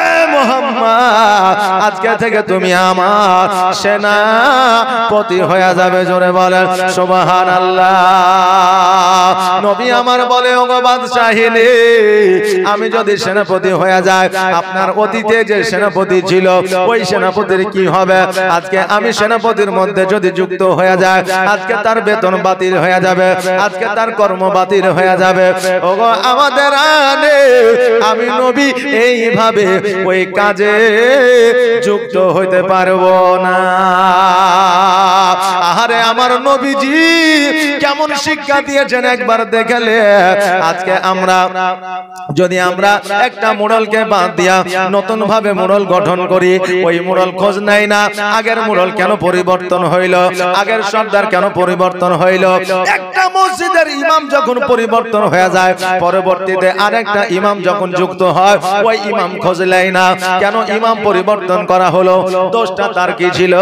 Speaker 1: এ মুহাম্মদ আজকে থেকে তুমি আমার সেনাপতি হয়ে যাবে। জোরে বলেন সুবহানাল্লাহ। নবী আমার বলে, ওগো বাদশাহিনী, আমি যদি সেনাপতি হয়ে যাই, আপনার অতীতে যে সেনাপতি ছিল ওই সেনাপতির কি হবে? আজকে আমি সেনাপতির মধ্যে যদি যুক্ত হয়ে যায়, আজকে তার বেতন বাতিল হয়ে যাবে, আজকে তার কর্ম বাতিল হয়ে যাবে। ওগো আমাদের আনে আমি নবী এইভাবে ওই কাজে যুক্ত হইতে পারবো না। আহারে আহারে আমার নবীজি কেমন শিক্ষা দিয়েছেন একবার দেখলে। আজকে আমরা যদি আমরা একটা মোড়লকে বাদ দিয়া নতুন ভাবে মোড়ল গঠন করি, ওই মোড়ল খোঁজ নেয় না আগের মোড়ল কেন পরিবর্তন হইল, আগের সর্দার কেন পরিবর্তন হইল। একটা মসজিদের ইমাম যখন পরিবর্তন হয়ে যায়, পরবর্তীতে আরেকটা ইমাম যখন যুক্ত হয়, ওই ইমাম খোঁজ নেয় না কেন ইমাম পরিবর্তন করা হলো, দোষটা তার কি ছিল,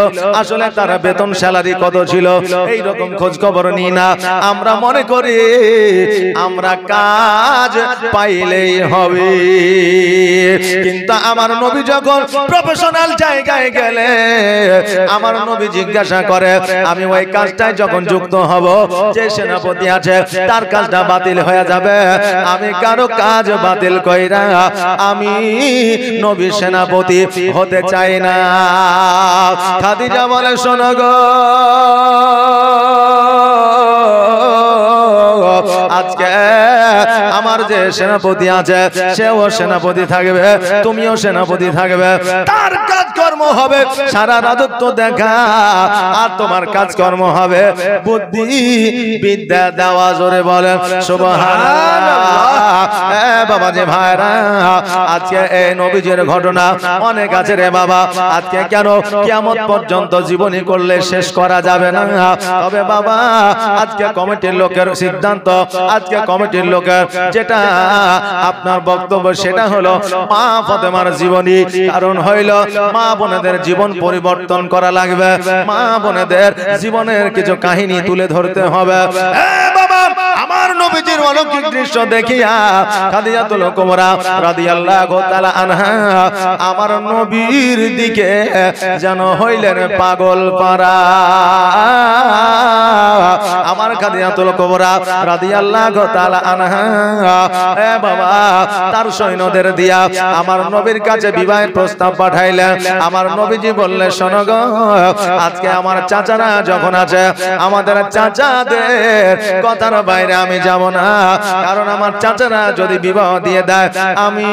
Speaker 1: আসলে তার বেতন স্যালারি কত ছিল, এই রকম খোঁজ খবর নিই না। আমরা মনে করি আমরা কাজ পাইলেই হবে। কিন্তু আমার নবী যখন প্রফেশনাল জায়গায় গেলে, আমার নবী জিজ্ঞাসা করে আমি ওই কাজটায় যখন যুক্ত হব, যে সেনাপতি আছে তার কাজটা বাতিল হয়ে যাবে, আমি কারো কাজ বাতিল কইরা আমি নবী সেনাপতি হতে চাই না। খাদিজা বলে শোনো গো, আজকে আমার যে সেনাপতি আছে সেও সেনাপতি থাকবে, তুমিও সেনাপতি থাকবে, তার কাজকর্ম হবে সারা রাজত্ব দেখা, আর তোমার কাজকর্ম হবে বুদ্ধি বিদ্যা দেওয়া। জোরে বলেন সুবহানাল্লাহ। বাবা যে ভাইরা, আজকে এই নবীজির ঘটনা অনেক আছে রে বাবা। আজকে কেন কিয়ামত পর্যন্ত জীবনী করলে শেষ করা যাবে না। তবে বাবা আজকে কমিটির লোকের সিদ্ধান্ত, আজকে কমিটির লোকের যেটা আপনার বক্তব্য, সেটা হলো মা ফাতেমার জীবনী। কারণ হইল মা বোনেদের জীবন পরিবর্তন করা লাগবে, মা বোনেদের জীবনের কিছু কাহিনী তুলে ধরতে হবে। বাবা আমার নবীজির অলৌকিক দৃশ্য দেখিয়া খাদিজাতুল কুবরা রাদিয়াল্লাহু তাআলা আনহা আমার নবীর দিকে যেন হইলেন পাগল পারা। আমার খাদিজাতুল কুবরা রাদিয়াল্লাহু তাআলা আনহা বাবা তার সৈন্যদের দিয়া আমার নবীর কাছে বিবাহের প্রস্তাব পাঠাইলেন। আমার নবীজি বললেন শোনো গো, আজকে আমার চাচারা যখন আছে, আমাদের চাচাদের কথার বাইরে আমি যাব না। কারণ আমার চাচারা যদি বিবাহ দিয়ে দেয়, আমি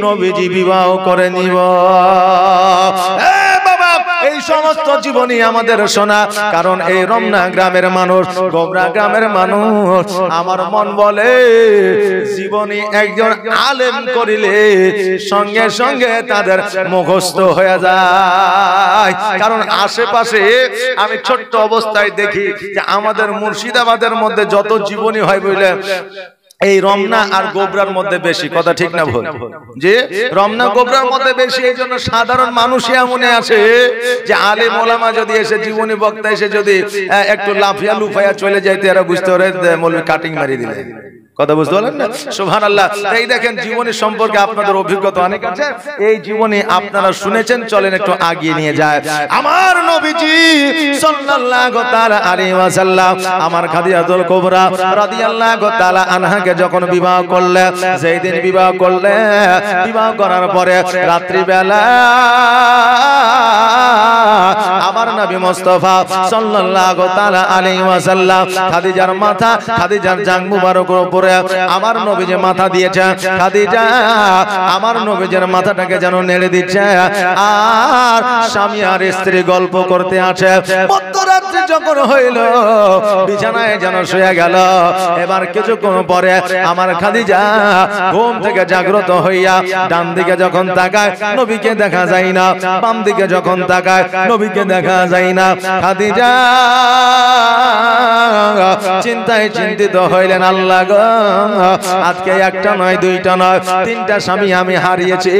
Speaker 1: নবীজি বিবাহ করে নিব। এই সমস্ত জীবনী আমাদের শোনা। কারণ এই রমনা গ্রামের মানুষ, গোবরা গ্রামের মানুষ, আমার মন বলে জীবনী একজন আলেম করিলে সঙ্গে সঙ্গে তাদের মুখস্থ হয়ে যায়। কারণ আশেপাশে আমি ছোট্ট অবস্থায় দেখি যে আমাদের মুর্শিদাবাদের মধ্যে যত জীবনী হয় বুঝলেন, এই রমনা আর গোবরার মধ্যে বেশি। কথা ঠিক না ভুল? যে রমনা গোবরার মধ্যে বেশি, এই জন্য সাধারণ মানুষই এমন আছে যে আলেম ওলামা যদি এসে জীবনী বক্তা এসে যদি একটু লাফিয়া লুফাইয়া চলে যাইতে, এরা বুঝতে পারে মৌলবি কাটিং মারি দিলে। কথা বুঝতে পারলেন না? সুবহানাল্লাহ। এই দেখেন জীবনী সম্পর্কে আপনাদের অভিজ্ঞতা অনেক আছে, এই জীবনী আপনারা শুনেছেন, চলেন একটু আগিয়ে নিয়ে যায়। আমার নবীজি সাল্লাল্লাহু তাআলা আলাইহি ওয়াসাল্লাম আমার খাদিজাতুল কুবরা রাদিয়াল্লাহু তাআলা আনহাকে যখন বিবাহ করলেন, যেই দিন বিবাহ করলেন, বিবাহ করার পরে রাত্রি বেলা আমার নবী মুস্তাফা সাল্লাল্লাহু তাআলা আলাইহি ওয়াসাল্লাম খাদিজার মাথা, খাদিজার জাং মুবারকের উপরে আমার নবীজি মাথা দিয়েছে। খাদিজা আমার নবীজির মাথাটাকে যেন নেড়ে দিচ্ছে, আর স্বামী আর স্ত্রী গল্প করতে আছে। মধ্যরাত্রি যখন হইল, বিছানায় যেন শুয়ে গেল। এবার কিছুক্ষণ পরে আমার খাদিজা ঘুম থেকে জাগ্রত হইয়া ডান দিকে যখন তাকায়, নবীকে দেখা যায় না, বাম দিকে যখন তাকায়, নবীকে দেখা যায় না। খাদিজা চিন্তায় চিন্তিত হইলেন, আল্লাহ গো, আজকে একটা নয়, দুইটা নয়, তিনটা স্বামী আমি হারিয়েছি।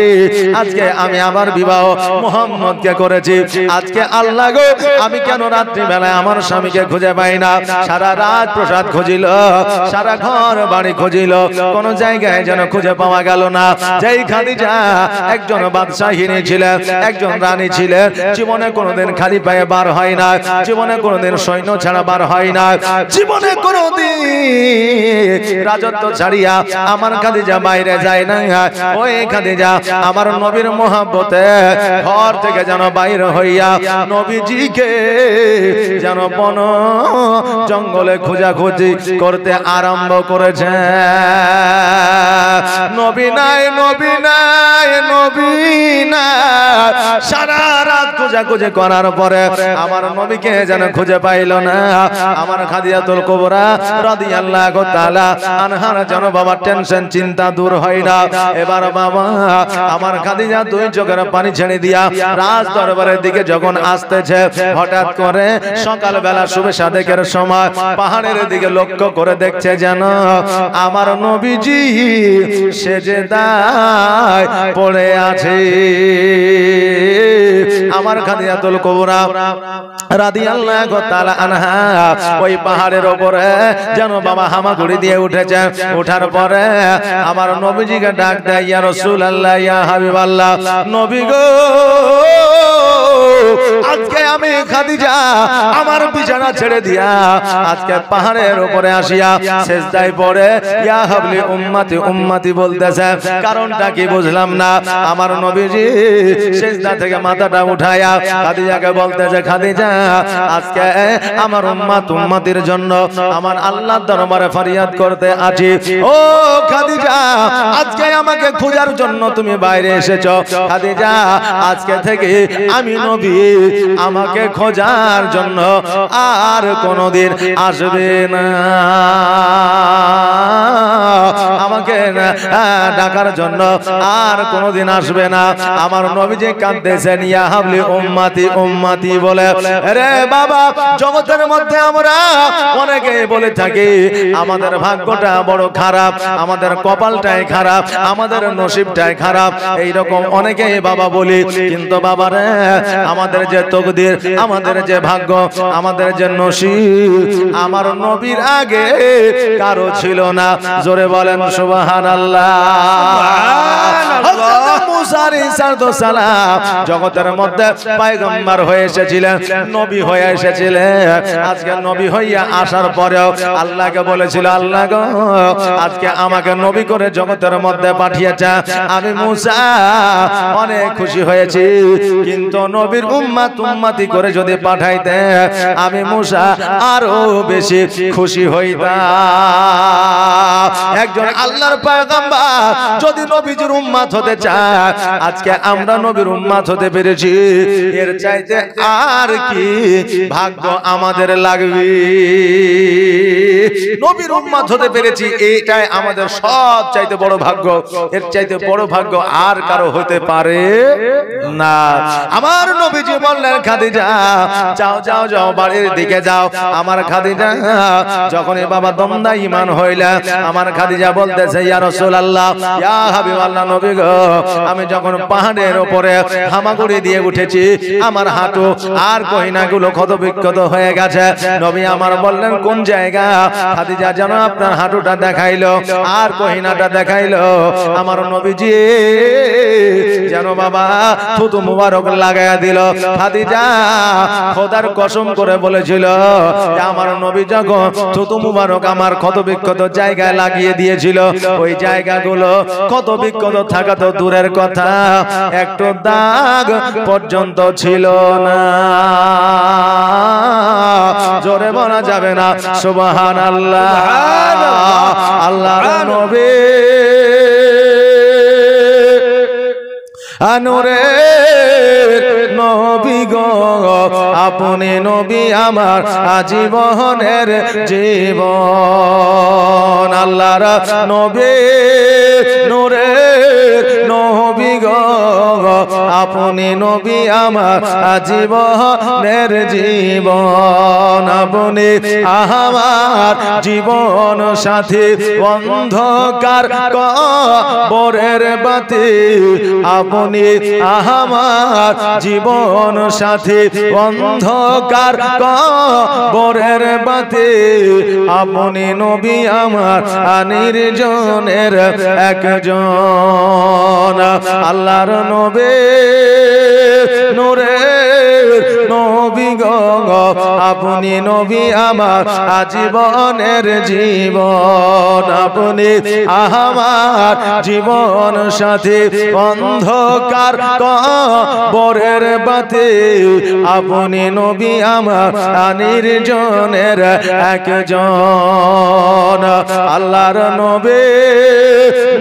Speaker 1: আজকে আমি আবার বিবাহ মুহাম্মদকে করেছি। আজকে আল্লাহ গো, আমি কেন রাত্রি বেলায় আমার স্বামীকে খুঁজে পাই না? সারা রাত প্রসাদ খুঁজিল, সারা ঘর বাড়ি খুঁজিল, কোন জায়গায় যেন খুঁজে পাওয়া গেল না। যেই খাদিজা একজন বাদশাহিনী ছিলেন, একজন রানী ছিলেন, জীবনে কোনোদিন খালি পায়ে বার হয় না, জীবনে কোনোদিন সৈন্য ছাড়া বার হয় না, জীবনে কোনোদিন রাজত্ব ছাড়িয়া আমার খাদিজা বাইরে যায় না। ওই খাদিজা আমার নবীর মোহাব্বতে ঘর থেকে যেন বাইরে হইয়া নবীজিকে যেন বন জঙ্গলে খোঁজাখুঁজি করতে আরম্ভ করেছে। নবী নাই, নবী নাই, নবী নাই। সারা রাত খোঁজাখুঁজি করার পরে আমার নবীকে যেন খুঁজে পাইল না। আমার খাদিজাতুল কুবরা রাদিয়াল্লাহু তাআলা আনহার যেন বাবা টেনশন চিন্তা দূর হয় না। এবার বাবা আমার খাদিজা দুই চোখের পানি ছেড়ে দিয়া রাজ দরবারের দিকে যখন আসতেছে, হঠাৎ করে সকালবেলা শুভে সাদেকের সময় পাহাড়ের দিকে লক্ষ্য করে দেখছে যেন আমার নবীজি সেজদায় পড়ে আছে। আমার খাদিজাতুল কুবরা রাদিয়াল্লাহু তাআলা আনহা ওই পাহাড়ের উপরে যেন বাবা হামাগুড়ি দিয়ে উঠেছে। ওঠার পরে আমার নবীজিকে ডাক দেয়, ইয়া রাসূলুল্লাহ, ইয়া হাবিবাল্লাহ, নবী গো, আজকে আমি খাদিজা আমার বিছানা ছেড়ে দিয়া আজকে পাহাড়ের উপরে আসিয়া সেজদায় পড়ে ইয়া হাবলি উম্মতি উম্মতি বলতেছে। কারণটা কি বুঝলাম না। আমার নবীজি সেজদা থেকে মাথাটা উঠায়া খাদিজাকে বলতেছে, খাদিজা আজকে আমার উম্মত উম্মতির জন্য আমার আল্লাহর দরবারে ফরিয়াদ করতে আছি। ও খাদিজা, আজকে আমাকে খোঁজার জন্য তুমি বাইরে এসেছো। খাদিজা, আজকে থেকে আমি নবী আমাকে খোঁজার জন্য আর কোনদিন আসবে না, আমাকে ডাকার জন্য আর কোনদিন আসবে না। আমার নবীজি কাঁদতেছেন, ইয়া হাবলি উম্মতি উম্মতি বলে। রে বাবা, জগতের মধ্যে আমরা অনেকে বলে থাকি আমাদের ভাগ্যটা বড় খারাপ, আমাদের কপালটাই খারাপ, আমাদের নসিবটাই খারাপ, এইরকম অনেকে বাবা বলি। কিন্তু বাবা রে, আমাদের যে তকদির, আমাদের যে ভাগ্য, আমাদের যে নসিব, আমার নবীর আগে কারো ছিল না। জোরে বলেন সুবহানাল্লাহ। জগতের মধ্যে পয়গম্বর হয়ে এসেছিলেন, নবী হয়ে এসেছিলেন। আজকে নবী হইয়া আসার পরেও আল্লাহকে বলেছিল, আল্লাহ গো, আজকে আমাকে নবী করে জগতের মধ্যে পাঠিয়েছে। আমি মুসা অনেক খুশি হয়েছি, কিন্তু নবীর উম্মত উম্মতি করে যদি পাঠাইতে আমি মুসা আরো বেশি খুশি হইতাম। একজন আল্লাহর পয়গম্বর যদি নবীজির উম্মত হতে চায়, আজকে আমরা নবীর উম্মত হতে পেরেছি, এর চাইতে আর কি ভাগ্য আমাদের লাগবে। নবীর উম্মত হতে পেরেছি, এটাই আমাদের সব চাইতে বড় ভাগ্য। এর চাইতে বড় ভাগ্য আর কারো হতে পারে না। আমার নবীজি বললেন, খাদিজা যাও যাও যাও, বাড়ির দিকে যাও। আমার খাদিজা যখন বাবা দমদা ঈমান হইলা, আমার খাদিজা বলতেছে, ইয়া রাসূলুল্লাহ, ইয়া হাবিবাল্লাহ, নবী গো, আমি যখন পাহাড়ের উপরে হামাগুড়ি দিয়ে উঠেছি, আমার হাঁটু আর কহিনাগুলো ক্ষত বিক্ষত হয়ে গেছে। নবী আমার বললেন, কোন জায়গা? খাদিজা যেন আপনার হাঁটুটা দেখাইলো আর কহিনাটা দেখাইলো। আমার নবীজি যেন বাবা থুতু মুবারক লাগায়া দিল। খাদিজা খোদার কসম করে বলেছিল, আমার নবী যখন থুতু মুবারক আমার ক্ষত বিক্ষত জায়গায় লাগিয়ে দিয়েছিল, ওই জায়গাগুলো ক্ষত বিক্ষত থাকা তো দূরের কথা, একটু দাগ পর্যন্ত ছিল না। জোরে বলা যাবে না সুবহানাল্লাহ। আল্লাহর নবী আনুরে নবী গো, আপনি নবী আমার আজীবনের জীবন। আল্লাহর নবী নূরে নবী গো, আপনি নবী আমার আজীবনের জীবন। আপনি আমার জীবন সাথী, অন্ধকার কবরের বাতি। আপনি আমার জীবন সাথী, অন্ধকার কবরের বাতি। আপনি নবী আমার নির্জনের একজন। আল্লাহর নবী নূরে নবী গো, আপনি নবী আমার আজীবনের জীবন। আপনি আমার জীবন সাথী, অন্ধকার কার কবরের বাতে আপনি নবী আমার নির্জনের একজন আল্লাহর নবী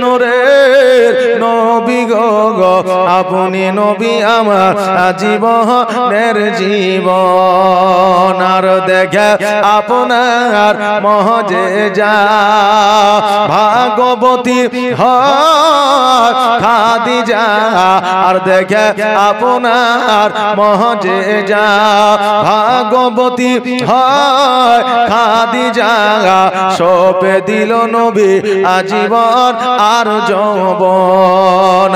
Speaker 1: নূরের নবী গো আপনি নবী আমার জীবনের জীবন আর দেখে আপনার মহজেজা ভাগবতী হয় খাদিজা আর দেখে আপনার মহজেজা ভাগবতী হয় খাদিজা সপে দিল নবী আজীবন আর যৌবন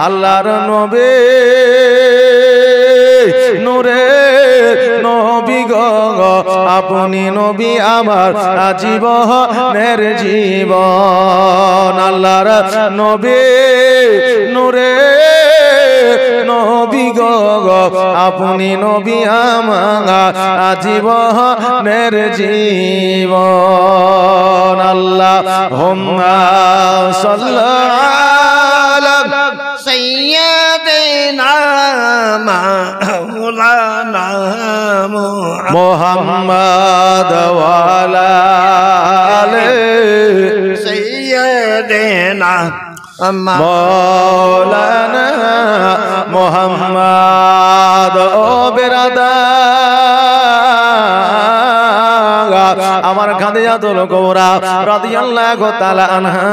Speaker 1: আল্লাহর নবী নূরের নবী গো আপনি নবী আমার জীবনের জীবন আল্লাহর নবী নূরের নবী গো আপনি নবী আমার জীবনের জীবন আল্লাহুম্মা সাল্লি
Speaker 2: سيدنا مولانا
Speaker 1: محمد وعلى آله
Speaker 2: سيدنا
Speaker 1: مولانا محمد ও আমার খাদিজাতুল কুবরা রাদিয়াল্লাহু তাআলা আনহা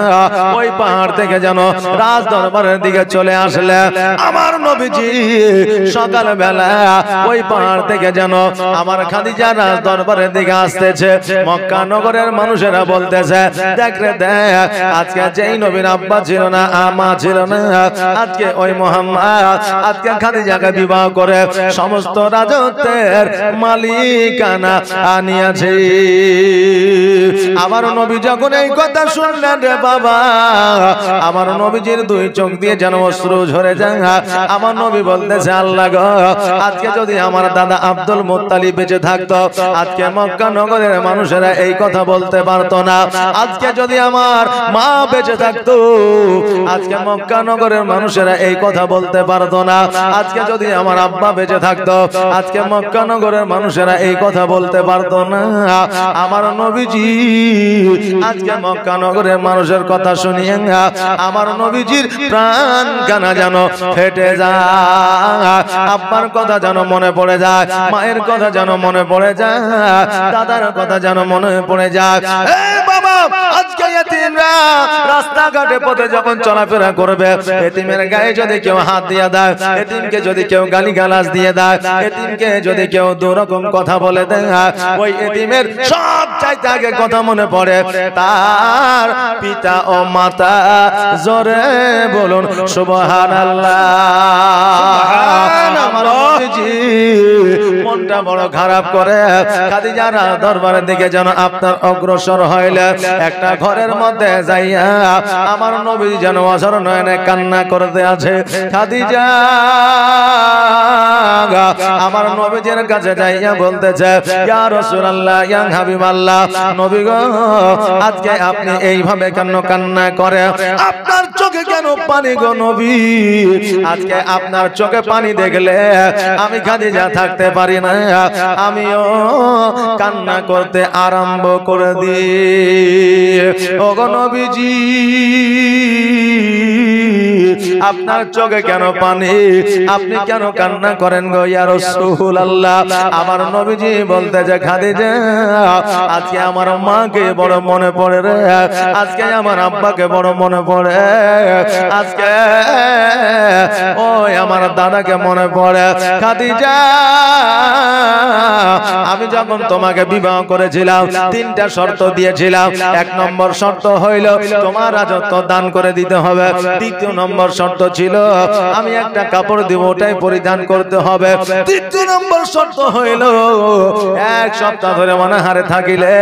Speaker 1: ওই পাহাড় থেকে যেন রাজ দরবারের দিকে চলে আসলে আমার নবীজি সকাল বেলা ওই পাহাড় থেকে যেন আমার খাদিজা রাজ দরবারের দিকে আসতেছে মক্কা নগরের মানুষেরা বলতেছে দেখ রে দেখ আজকে যেই নবীর আব্বা ছিল না আমা ছিল না আজকে ওই মুহাম্মদ আজকে খাদিজাকে বিবাহ করে সমস্ত রাজত্বের মালিকানা আনিয়াছে আমার নবী যখন এই কথা শুনলেন রে বাবা আমার নবীজির দুই চোখ দিয়ে যেন অশ্রু ঝরে যায় আমার নবী বলতেছে আল্লাহ গো আজকে যদি আমার দাদা আব্দুল মুত্তালিব বেঁচে থাকতো আজকে মক্কা নগরের মানুষেরা এই কথা বলতে পারতো না আজকে যদি আমার মা বেঁচে থাকতো আজকে মক্কা নগরের মানুষেরা এই কথা বলতে পারতো না আজকে যদি আমার আব্বা বেঁচে থাকতো আজকে মক্কা নগরের মানুষেরা এই কথা বলতে পারতো না আমার নবীজি আজকে মক্কা নগরের মানুষের কথা শুনিয়ে আমার নবীজির প্রাণ কানা যেন ফেটে যায় আব্বার কথা যেন মনে পড়ে যায় মায়ের কথা যেন মনে পড়ে যায় দাদার কথা যেন মনে পড়ে যায় বাবা আজকে এতিমরা রাস্তাঘাটে পথে যখন চলাফেরা করবে এতিমের গায়ে যদি কেউ হাত দিয়ে দেয় এতিমকে যদি কেউ গালিগালাজ দিয়ে দেয় এতিমকে যদি কেউ দুরকম কথা বলে দেয় ওই এতিমের সব চাইতে আগে কথা মনে পড়ে তার পিতা ও মাতা জোরে বলুন সুবহানাল্লাহ আমার নবীজি মনটা বড় খারাপ করে খাদিজার দরবারের দিকে যেন আপনার অগ্রসর হইলে একটা ঘরের মধ্যে যাইয়া আমার নবী যেন অঝর নয়নে কান্না করতে আছে খাদিজা আমার নবীজির কাছে যাইয়া বলতেছে ইয়া রাসূলুল্লাহ ইয়া হাবিবাল্লাহ নবী গো আজকে আপনি এইভাবে কেন কান্না করে আপনার চোখে কেন পানি গো নবী আজকে আপনার চোখে পানি দেখলে আমি খাদিজা থাকতে পারি না আমিও কান্না করতে আরম্ভ করে দিই ওগো নবীজি আপনার চোখে কেন পানি আপনি কেন কান্না করেন গো ইয়া রাসূলুল্লাহ আমার নবীজি বলতেছে খাদিজা আজকে আমার মাকে বড় মনে পড়ে রে আজকে আমার আব্বাকে বড় মনে পড়ে আজকে ওই আমার দাদাকে মনে পড়ে খাদিজা আমি যখন তোমাকে বিবাহ করেছিলাম তিনটা শর্ত দিয়েছিলাম এক নম্বর শর্ত হইল তোমার রাজত্ব দান করে দিতে হবে দ্বিতীয় নম্বর শর্ত ছিল আমি একটা কাপড় দিব ওটাই পরিধান করতে হবে তৃতীয় নম্বর শর্ত হইল এক সপ্তাহ ধরে অনাহারে থাকিলে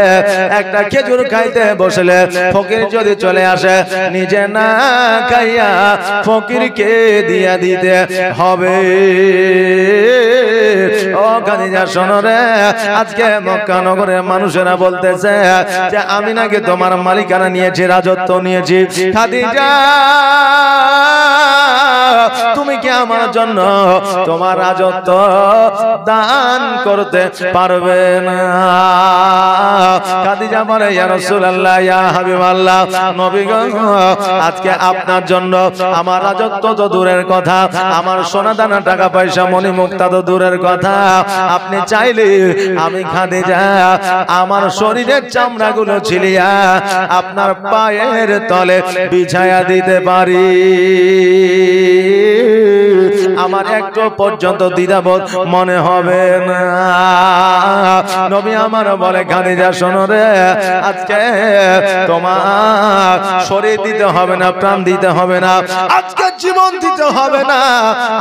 Speaker 1: একটা খেজুর খাইতে বসলে ফকির যদি চলে আসে নিজে না খাইয়া ফকিরকে দিয়া দিতে হবে ও খাদিজা শোনো রে আজকে মক্কা নগরের মানুষেরা বলতেছে যে আমি নাকি তোমার মালিকানা নিয়েছি রাজত্ব নিয়েছি খাদিজা তুমি কি আমার জন্য তোমার রাজত্ব দান করতে পারবে না? খাদিজা বলে ইয়া রাসূলুল্লাহ ইয়া হাবিবাল্লাহ, নবী গো আজকে আপনার জন্য আমার রাজত্ব তো দূরের কথা, আমার সোনা দানা টাকা পয়সা মনি মুক্তা তো দূরের কথা, আপনি চাইলে আমি খাদিজা আমার শরীরের চামড়াগুলো ছিলিয়া আপনার পায়ের তলে বিছায়া দিতে পারি। আমার একটু পর্যন্ত দ্বিধাবোধ মনে হবে না। নবী আমার বলে খাদিজা শোনো রে, আজকে তোমার শরীর দিতে হবে না, প্রাণ দিতে হবে না, আজকে জীবন দিতে হবে না,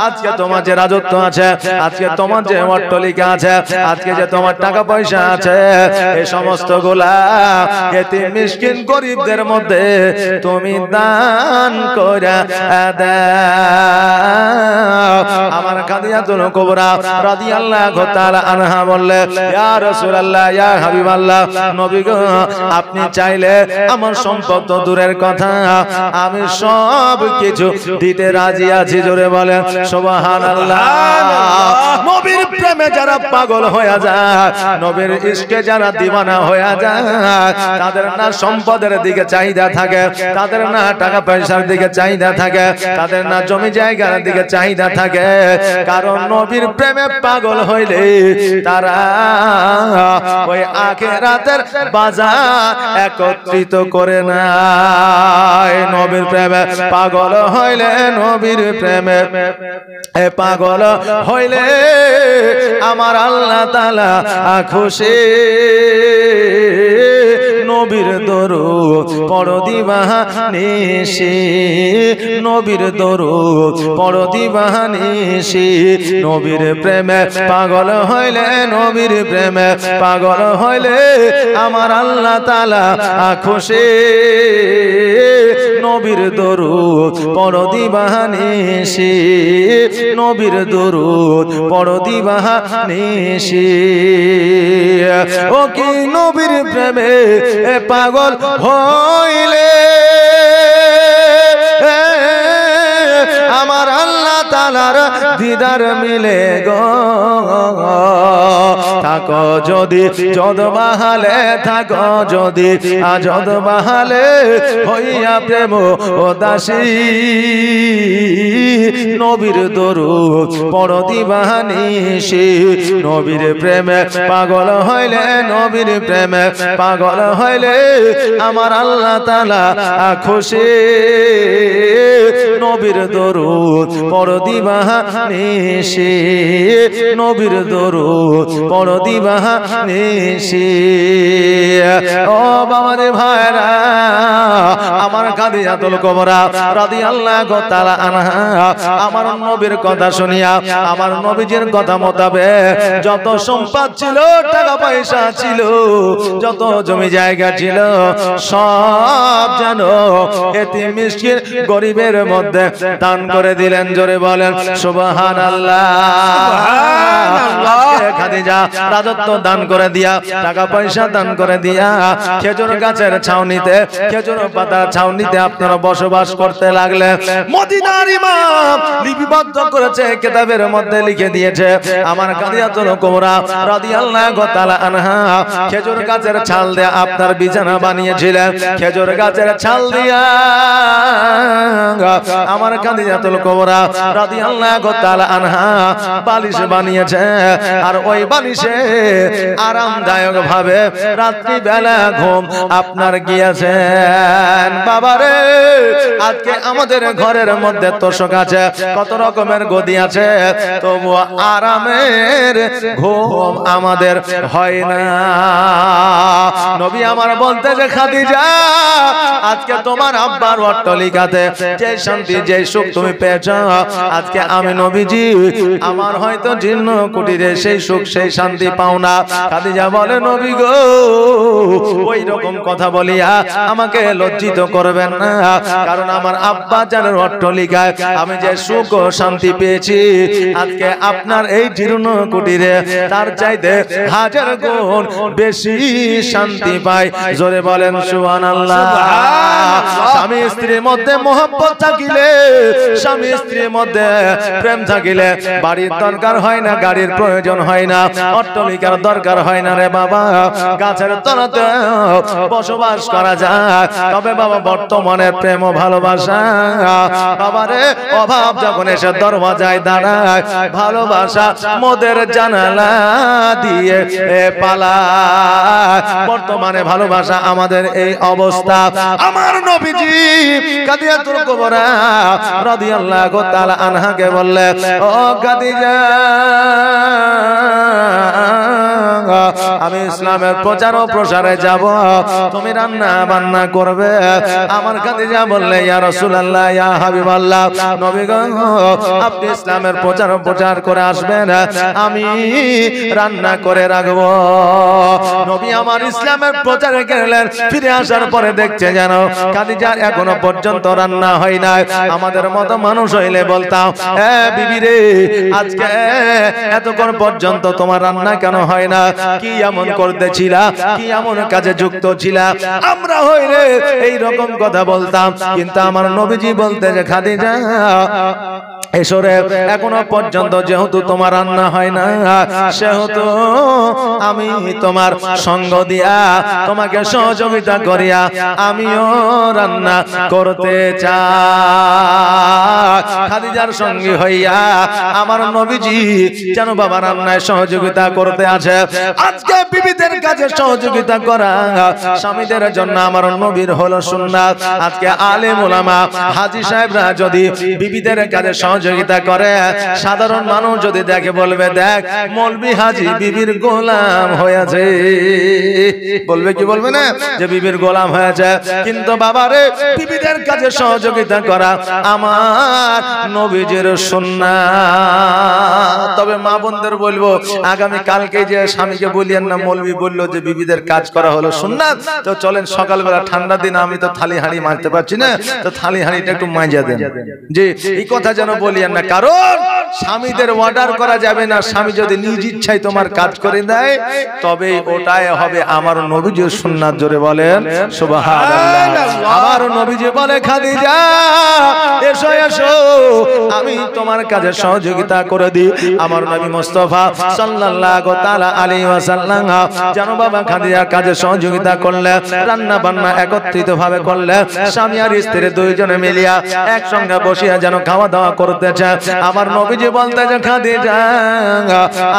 Speaker 1: আজকে তোমার যে রাজত্ব আছে, আজকে তোমার যে অট্টালিকা আছে, আজকে যে তোমার টাকা পয়সা আছে, এই সমস্ত গুলা এতিম মিসকিন গরিবদের মধ্যে তুমি দান করে দাও। আমার খাদিজাতুল কুবরা রাদিয়াল্লাহু তাআলা আনহা বললে ইয়া রাসূলুল্লাহ ইয়া হাবিবাল্লাহ, নবী গো আপনি চাইলে আমার সম্পদ তো দূরের কথা, আমি সব কিছু দিতে রাজি আছি। জোরে বলেন সুবহানাল্লাহ। নবীর প্রেমে যারা পাগল হয়ে যায়, নবীর ইশকে যারা দিওয়ানা হয়ে যায়, তাদের না সম্পদের দিকে চাহিদা থাকে, তাদের না টাকা পয়সার দিকে চাহিদা থাকে, তাদের না জমি জায়গার দিকে চাহিদা থাকে, কারণ নবীর প্রেমে পাগল হইলে তারা ওই আখিরাতের বাজার একত্রিত করে না। নবীর প্রেমে পাগল হইলে, নবীর প্রেমে পাগল হইলে আমার আল্লাহ তাআলা খুশি। নবীর দরুদ পড়ো দিবানিশি, নবীর দরুদ পড়ো দিবানিশি, নবীর প্রেমে পাগল হইলে, নবীর প্রেমে পাগল হইলে আমার আল্লাহ তাআলা খুশি। নবীর দরুদ পড়ো দিবানিশি, নবীর দরুদ পড়ো দিবানিশি। ও কি নবীর প্রেমে পাগল হইলে আমার আল্লাহ তাআলার দিদার মিলে গো। থাকো যদি যদ বাহালে, থাকো যদি আজদ বাহালে, হইয়া প্রেম ও দাসী, নবীর দরুদ পড়ো দিবানিশি। নবীর প্রেমে পাগল হইলে, নবীর প্রেমে পাগল হইলে আমার আল্লাহ তাআলা খুশি। নবীর দরুদ পড়ো দিবানিশি, নবীর দরুদ পড়ো দিবানিশি। ও বাবা রে ভাইরা, আমার খাদিজাতুল কুবরা রাদিয়াল্লাহু তাআলা আনহা আমার নবীর কথা শুনিয়া, আমার নবীজির কথা মোতাবেক যত সম্পদ ছিল, টাকা পয়সা ছিল, যত জমি জায়গা ছিল, সব যেন এতিম মিসকিন গরিবের মধ্যে দান করে দিলেন। জোরে বলেন সুবহানাল্লাহ। খাদিজা রাজত্ব দান করে দিয়া, টাকা পয়সা দান করে দিয়া, খেজুর গাছের ছাউনিতে, খেজুর পাতার ছাউনিতে আপনারা বসবাস করতে লাগলেন। মদিনার ইমাম লিপিবদ্ধ করেছে, কিতাবের মধ্যে লিখে দিয়েছে, আমার খাদিজাতুল কুবরা রাদিয়াল্লাহু তাআলা আনহা খেজুর গাছের ছাল দিয়ে আপনার বিছানা বানিয়েছিলেন। খেজুর গাছের ছাল দিয়া আমার খাদিজাতুল কুবরা রাদিয়াল্লাহু তাআলা আনহা বালিশ বানিয়েছে, আর ওই বালিশে আরামদায়ক ভাবে রাত্রি বেলা ঘুম আপনার গিয়েছেন। বাবারে, আজকে আমাদের ঘরের মধ্যে তোষক আছে, কত রকমের গদি আছে, তবু আরামের ঘুম আমাদের হয় না। নবী আমার বলতে যে খাদিজা, আজকে তোমার আব্বার অট্টালিকাতে যে শান্তি, যে সুখ তুমি পেয়েছ, আজকে আমি নবীজি আমার হয়তো জীর্ণ কুটিরে সেই সুখ, সেই শান্তি পাও না। খাদিজা বলে নবী গো, ওই রকম কথা বলিয়া আমাকে লজ্জিত করবেন না, কারণ আমার আব্বা জানের অট্টালিকায় আমি যে সুখ ও শান্তি পেয়েছি, আজকে আপনার এই জীর্ণ কুটিরে তার চাইতে হাজার গুণ বেশি শান্তি পাই। জোরে বলেন সুবহানাল্লাহ। স্বামী স্ত্রীর মধ্যে মহব্বত থাকিলে, স্বামী স্ত্রীর মধ্যে প্রেম থাকিলে বাড়ির দরকার হয় না, গাড়ির প্রয়োজন হয় না, অট্টালিকার দরকার হয় না রে বাবা, গাছের তলাতে বসবাস করা যায়। তবে বাবা বর্তমানে প্রেম ও ভালোবাসা বাবারে অভাব যখন এসে দরওয়াজায় দাঁড়ায়, ভালোবাসা মোদের জানালা দিয়ে পালায়। বর্তমানে ভালোবাসা আমাদের এই অবস্থা। আমার নবীজি খাদিজাতুল কুবরা রাদিয়াল্লাহু তাআলা আনহাকে বললেন, ও খাদিজা, আমি ইসলামের প্রচার ও প্রসারে যাব, তুমি রান্না বান্না করবে। আমার খাদিজা বললে, ইয়া রাসূলুল্লাহ, ইয়া হাবিবাল্লাহ, নবী গো, আপনি ইসলামের প্রচার ও প্রচার করে আসবেন, আমি রান্না করে রাখবো। নবী আমার ইসলামের প্রচারে গেলেন, ফিরে আসার পরে দেখছে যেন খাদিজার এখনো পর্যন্ত রান্না হয় নাই। আমাদের মতো মানুষ হইলে বলতাম, বিবি রে, আজকে এতক্ষণ পর্যন্ত তোমার রান্না কেন হয় না? কি এমন করতেছিলা, কি এমন কাজে যুক্ত ছিলা? আমরা হইলে এই রকম কথা বলতাম, কিন্তু আমার নবীজি বলতে যে খাদিজা, এসরে এখনো পর্যন্ত যেহেতু তোমার রান্না হয় না, সেহেতু আমি তোমার সঙ্গ দিয়া, তোমাকে সহযোগিতা করিয়া আমিও রান্না করতে চাই। খাদিজার সঙ্গী হইয়া আমার নবীজি যেন বাবা রান্নায় সহযোগিতা করতে আছে। আজকে বিবিদের কাছে সহযোগিতা করা স্বামীদের জন্য আমার নবীর হলো সুন্নাত। আজকে আলেম ওলামা হাজী সাহেবরা যদি বিবিদের কাছে সহযোগিতা করে, সাধারণ মানুষ যদি দেখে বলবে, দেখ মৌলবি হাজী বিবির গোলাম হয়েছে। বলবে কি বলবে না যে বিবির গোলাম হয়েছে? কিন্তু বাবারে, বিবিদের কাছে সহযোগিতা করা আমার নবীজির সুন্নাত। তবে মা বোনদের বলবো, আগামী কালকে যে স্বামীকে বলিয়েন না, মৌলবি বললো যে বিবিদের কাজ করা হলো সুন্নাত, তো চলেন সকালবেলা, ঠান্ডা দিন আমি তো থালি হাঁড়ি মারতে পারছি না, তো থালি হাঁড়িটা একটু মাজা দেন। যে এই কথা যেন বলিয়েন না, কারণ স্বামীদের অর্ডার করা যাবে না। স্বামী যদি নিজ ইচ্ছায় তোমার কাজ করে দেয়, তবে ওটাই হবে আমার নবীজির সুন্নাত। জোরে বলেন সুবহানাল্লাহ। আমার নবীজি বলে, খাদিজা এসো এসো, আমি তোমার কাজে সহযোগিতা করে দিই। আমার নবী মুস্তাফা সাল্লাল্লাহু তাআলা আলাইহি ওয়াসাল্লাম যেন বাবা খাদিজার কাজে সহযোগিতা করলে, রান্না বান্না একত্রিত ভাবে করলে, স্বামী আর স্ত্রী দুইজনে মিলিয়া একসঙ্গে বসিয়া যেন খাওয়া দাওয়া করতেছে। আমার নবীজি বলতে যে, খাদিজা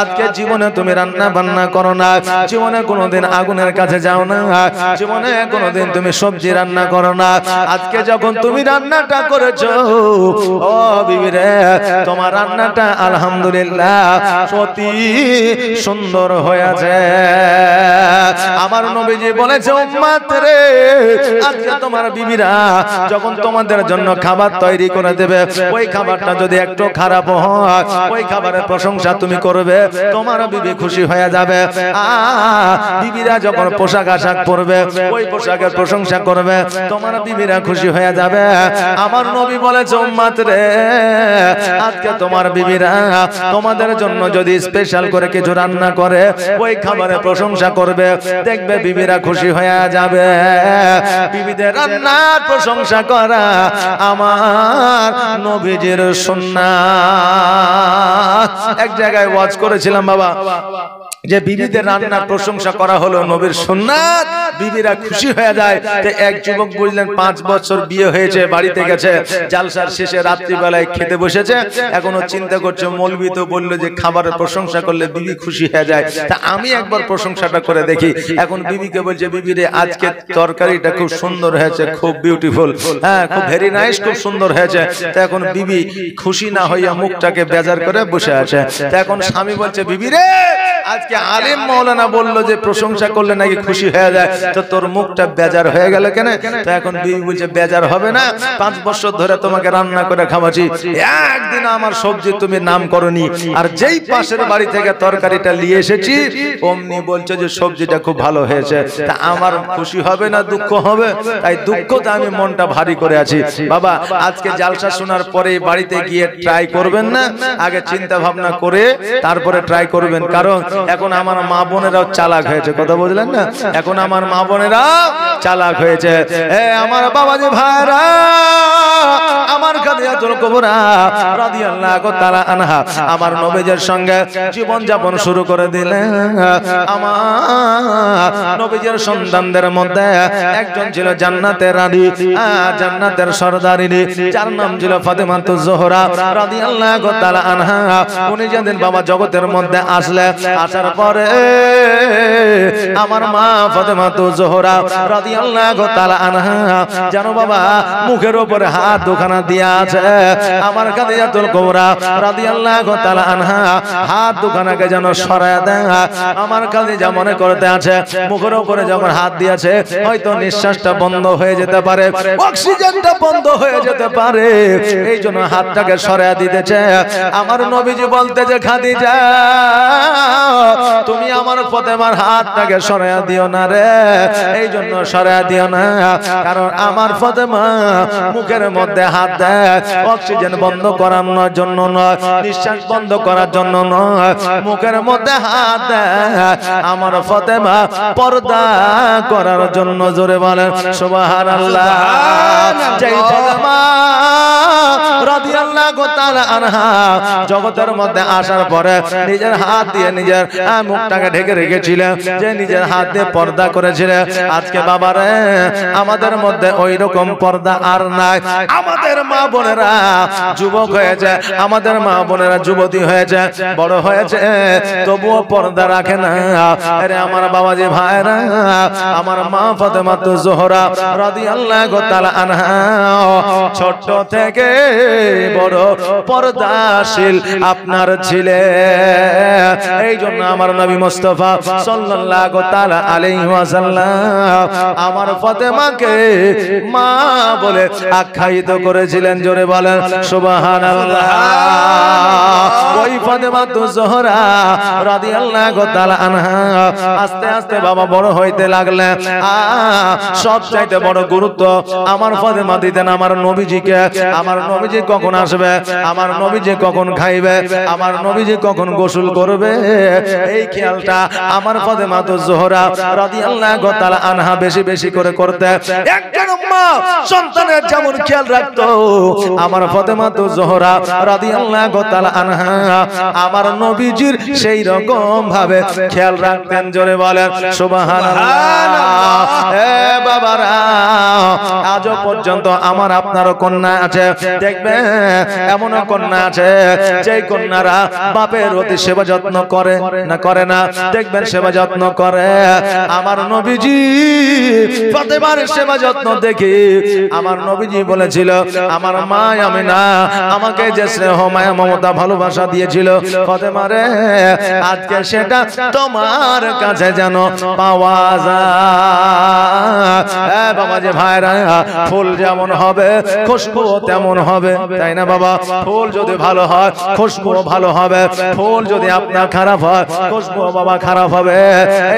Speaker 1: আজকে জীবনে তুমি রান্না বান্না করো না, জীবনে কোনোদিন আগুনের কাছে যাও না, জীবনে কোনোদিন তুমি সবজি রান্না করো না। আজকে যখন তুমি রান্নাটা করেছো, ও বিবি রে, তোমার রান্নাটা আলহামদুলিল্লাহ অতি সুন্দর হয়েছে। আমার নবীজি বলেছে, উম্মত রে, আজকে তোমার বিবিরা যখন তোমাদের জন্য খাবার তৈরি করে দেবে, ওই খাবারটা যদি একটু খারাপ হয়, ওই খাবারের প্রশংসা তুমি করবে, তোমার বিবি খুশি হয়ে যাবে। বিবিরা যখন পোশাক আশাক পরবে, ওই পোশাকের প্রশংসা করবে, তোমার বিবিরা খুশি হয়ে যাবে। আমার নবী বলেছে, উম্মত রে, আজকে তোমার বিবিরা তোমাদের জন্য যদি স্পেশাল করে কিছু রান্না করে, ওই খাবারের প্রশংসা করবে, দেখবে বিবিরা খুশি হয়ে যাবে। বিবিদের রান্নার প্রশংসা করা আমার নবীজির সুন্নাত। এক জায়গায় ওয়াজ করেছিলাম বাবা, যে বিবিদের রান্নার প্রশংসা করা হলো নবীর সুন্নাত, বিবিরা খুশি হয়ে যায়। তো এক যুবক বুঝলেন, 5 বছর বিয়ে হয়েছে, বাড়িতে গেছে, জালসার শেষে রাত্রিবেলায় খেতে বসেছে, এখনো চিন্তা করছে, মৌলবি তো বললো যে খাবারের প্রশংসা করলে বিবি খুশি হয়ে যায়, তা আমি একবার প্রশংসাটা করে দেখি। এখন বিবিকে বলছে, বিবি রে, আজকে তরকারিটা খুব সুন্দর হয়েছে, খুব বিউটিফুল, হ্যাঁ খুব ভেরি নাইস, খুব সুন্দর হয়েছে। তো এখন বিবি খুশি না হইয়া মুখটাকে বেজার করে বসে আছে। তো এখন স্বামী বলছে, বিবি রে, আজকে আলেম মাওলানা বললো যে প্রশংসা করলে নাকি খুশি হয়ে যায়, তো তোর মুখটা বেজার হয়ে গেল কেন? তো এখন বিবি বলছে বেজার হবে না, 5 বছর ধরে তোমাকে রান্না করে খাওয়াছি, একদিন আমার সবজি তুমি নাম করনি, আর যেই পাশের বাড়ি থেকে তরকারিটা নিয়ে এসেছি অমনি বলছে যে সবজিটা খুব ভালো হয়েছে, তা আমার খুশি হবে না দুঃখ হবে? তাই দুঃখটা আমি মনটা ভারী করে আছি। বাবা আজকে জালসা শোনার পরে বাড়িতে গিয়ে ট্রাই করবেন না, আগে চিন্তা ভাবনা করে তারপরে ট্রাই করবেন, কারণ এখন আমার মা বোনেরাও চালাক হয়েছে, কথা বুঝলেন না? এখন আমার মা বোনেরা চালাক হয়েছে। আমার বাবাজি ভাইরা, আমার খাদিজাতুল কুবরা রাদিয়াল্লাহু তাআলা আনহা আমার নবীজির সঙ্গে জীবন যাপন শুরু করে দিলেন। আমার নবীজির সন্তানদের মধ্যে একজন ছিল জান্নাতের রানী, জান্নাতের সরদারিনী, যার নাম ছিল ফাতেমাতুজ জোহরা রাদিয়াল্লাহু তাআলা আনহা। উনি যেদিন বাবা জগতের মধ্যে আসলে, আসার পরে আমার মা ফাতেমাতুজ জোহরা রাদিয়াল্লাহু তাআলা আনহা জানো বাবা মুখের উপরে হাত দুখানা দিয়া আছে। আমার খাদিজাতুল কুবরা রাদিয়াল্লাহু তাআলা আনহা হাত দুখানাকে যেন সরায় দেয়। আমার খাদিজা মনে করতে আছে মুখের উপরে যখন হাত দিয়েছে হয়তো নিঃশ্বাসটা বন্ধ হয়ে যেতে পারে, অক্সিজেনটা বন্ধ হয়ে যেতে পারে, এই জন্য হাতটাকে সরায় দিতেছে। আমার নবীজি বলতেছে খাদিজা তুমি আমার ফাতেমার হাতটাকে সরায় দিও না রে, এই জন্য সরায় দিও না, কারণ আমার ফাতেমা মুখের মধ্যে হাত দেয় অক্সিজেন বন্ধ করানোর জন্য নয়, নিঃশ্বাস বন্ধ করার জন্য নয়, মুখের মধ্যে হাত দেয় আমার ফাতেমা পর্দা করার জন্য। জোরে বলেন সুবহানাল্লাহ। যেই ফাতেমা রাদিয়াল্লাহু তাআলা আনহা জগতের মধ্যে আসার পরে নিজের হাত দিয়ে নিজের মুখটাকে ঢেকে রেখেছিলেন, যে নিজের হাত দিয়ে পর্দা করেছিলেন, আজকে বাবারে আমাদের মধ্যে ওই রকম পর্দা আর নাই। আমাদের মা বোনেরা যুবক হয়েছে, আমাদের মা বোনেরা যুবতী হয়েছে, বড় হয়েছে, তবুও পর্দা রাখে না। আরে আমার বাবাজি ভাইরা, আমার মা ফাতেমাতুজ জোহরা রাদিয়াল্লাহু তাআলা আনহা ছোট থেকে বড় পর্দাশীল আপনার ছিলেন। এই জন্য আমার নবী মুস্তাফা সাল্লাল্লাহু তাআলা আলাইহি ওয়াসাল্লাম আমার ফাতেমাকে মা বলে আখ্যায়িত করেছিলেন। জোরে বলেন সুবহানাল্লাহ। ওই ফাতেমাতুজ জোহরা রাদিয়াল্লাহু তাআলা আনহা আস্তে আস্তে বাবা বড় হইতে লাগলেন। সবচাইতে বড় গুরুত্ব আমার ফাতেমা দিতেন আমার নবীজিকে। আমার নবীজি কখন আসবে, আমার নবীজি কখন খাইবে, আমার নবীজি কখন গোসল করবে, এই খেয়ালটা আমার ফাতেমাতুজ জোহরা রাদিয়াল্লাহু তাআলা আনহা বেশি বেশি করে করতে। একজন মা সন্তানের যেমন খেয়াল রাখতো, আমার ফাতেমাতুজ জোহরা রাদিয়াল্লাহু তাআলা আনহা আমার নবীজির সেই রকম ভাবে খেয়াল রাখতেন। জোরে বলেন সুবহানাল্লাহ। এ বাবারা, আজও পর্যন্ত আমার আপনার কন্যা আছে, দেখবে এমনও কন্যা আছে যে কন্যারা বাপের অতি সেবা যত্ন করে না, করে না, দেখবেন সেবা যত্ন করে। আমার নবীজি ফাতেমার সেবা যত্ন দেখি আমার নবীজি বলেছিল আমার মা আমিনা আমাকে যে স্নেহ মায়া মমতা ভালোবাসা দিয়েছিল ফাতেমারে, আজকে সেটা তোমার কাছে যেন পাওয়া যায়। বাবাজি ভাইরা, ফুল যেমন হবে খুশবু তেমন হবে, তাই না বাবা? ফুল যদি ভালো হয় খুশবু ভালো হবে, ফুল যদি আপনার খারাপ হয় খুশবু বাবা খারাপ হবে।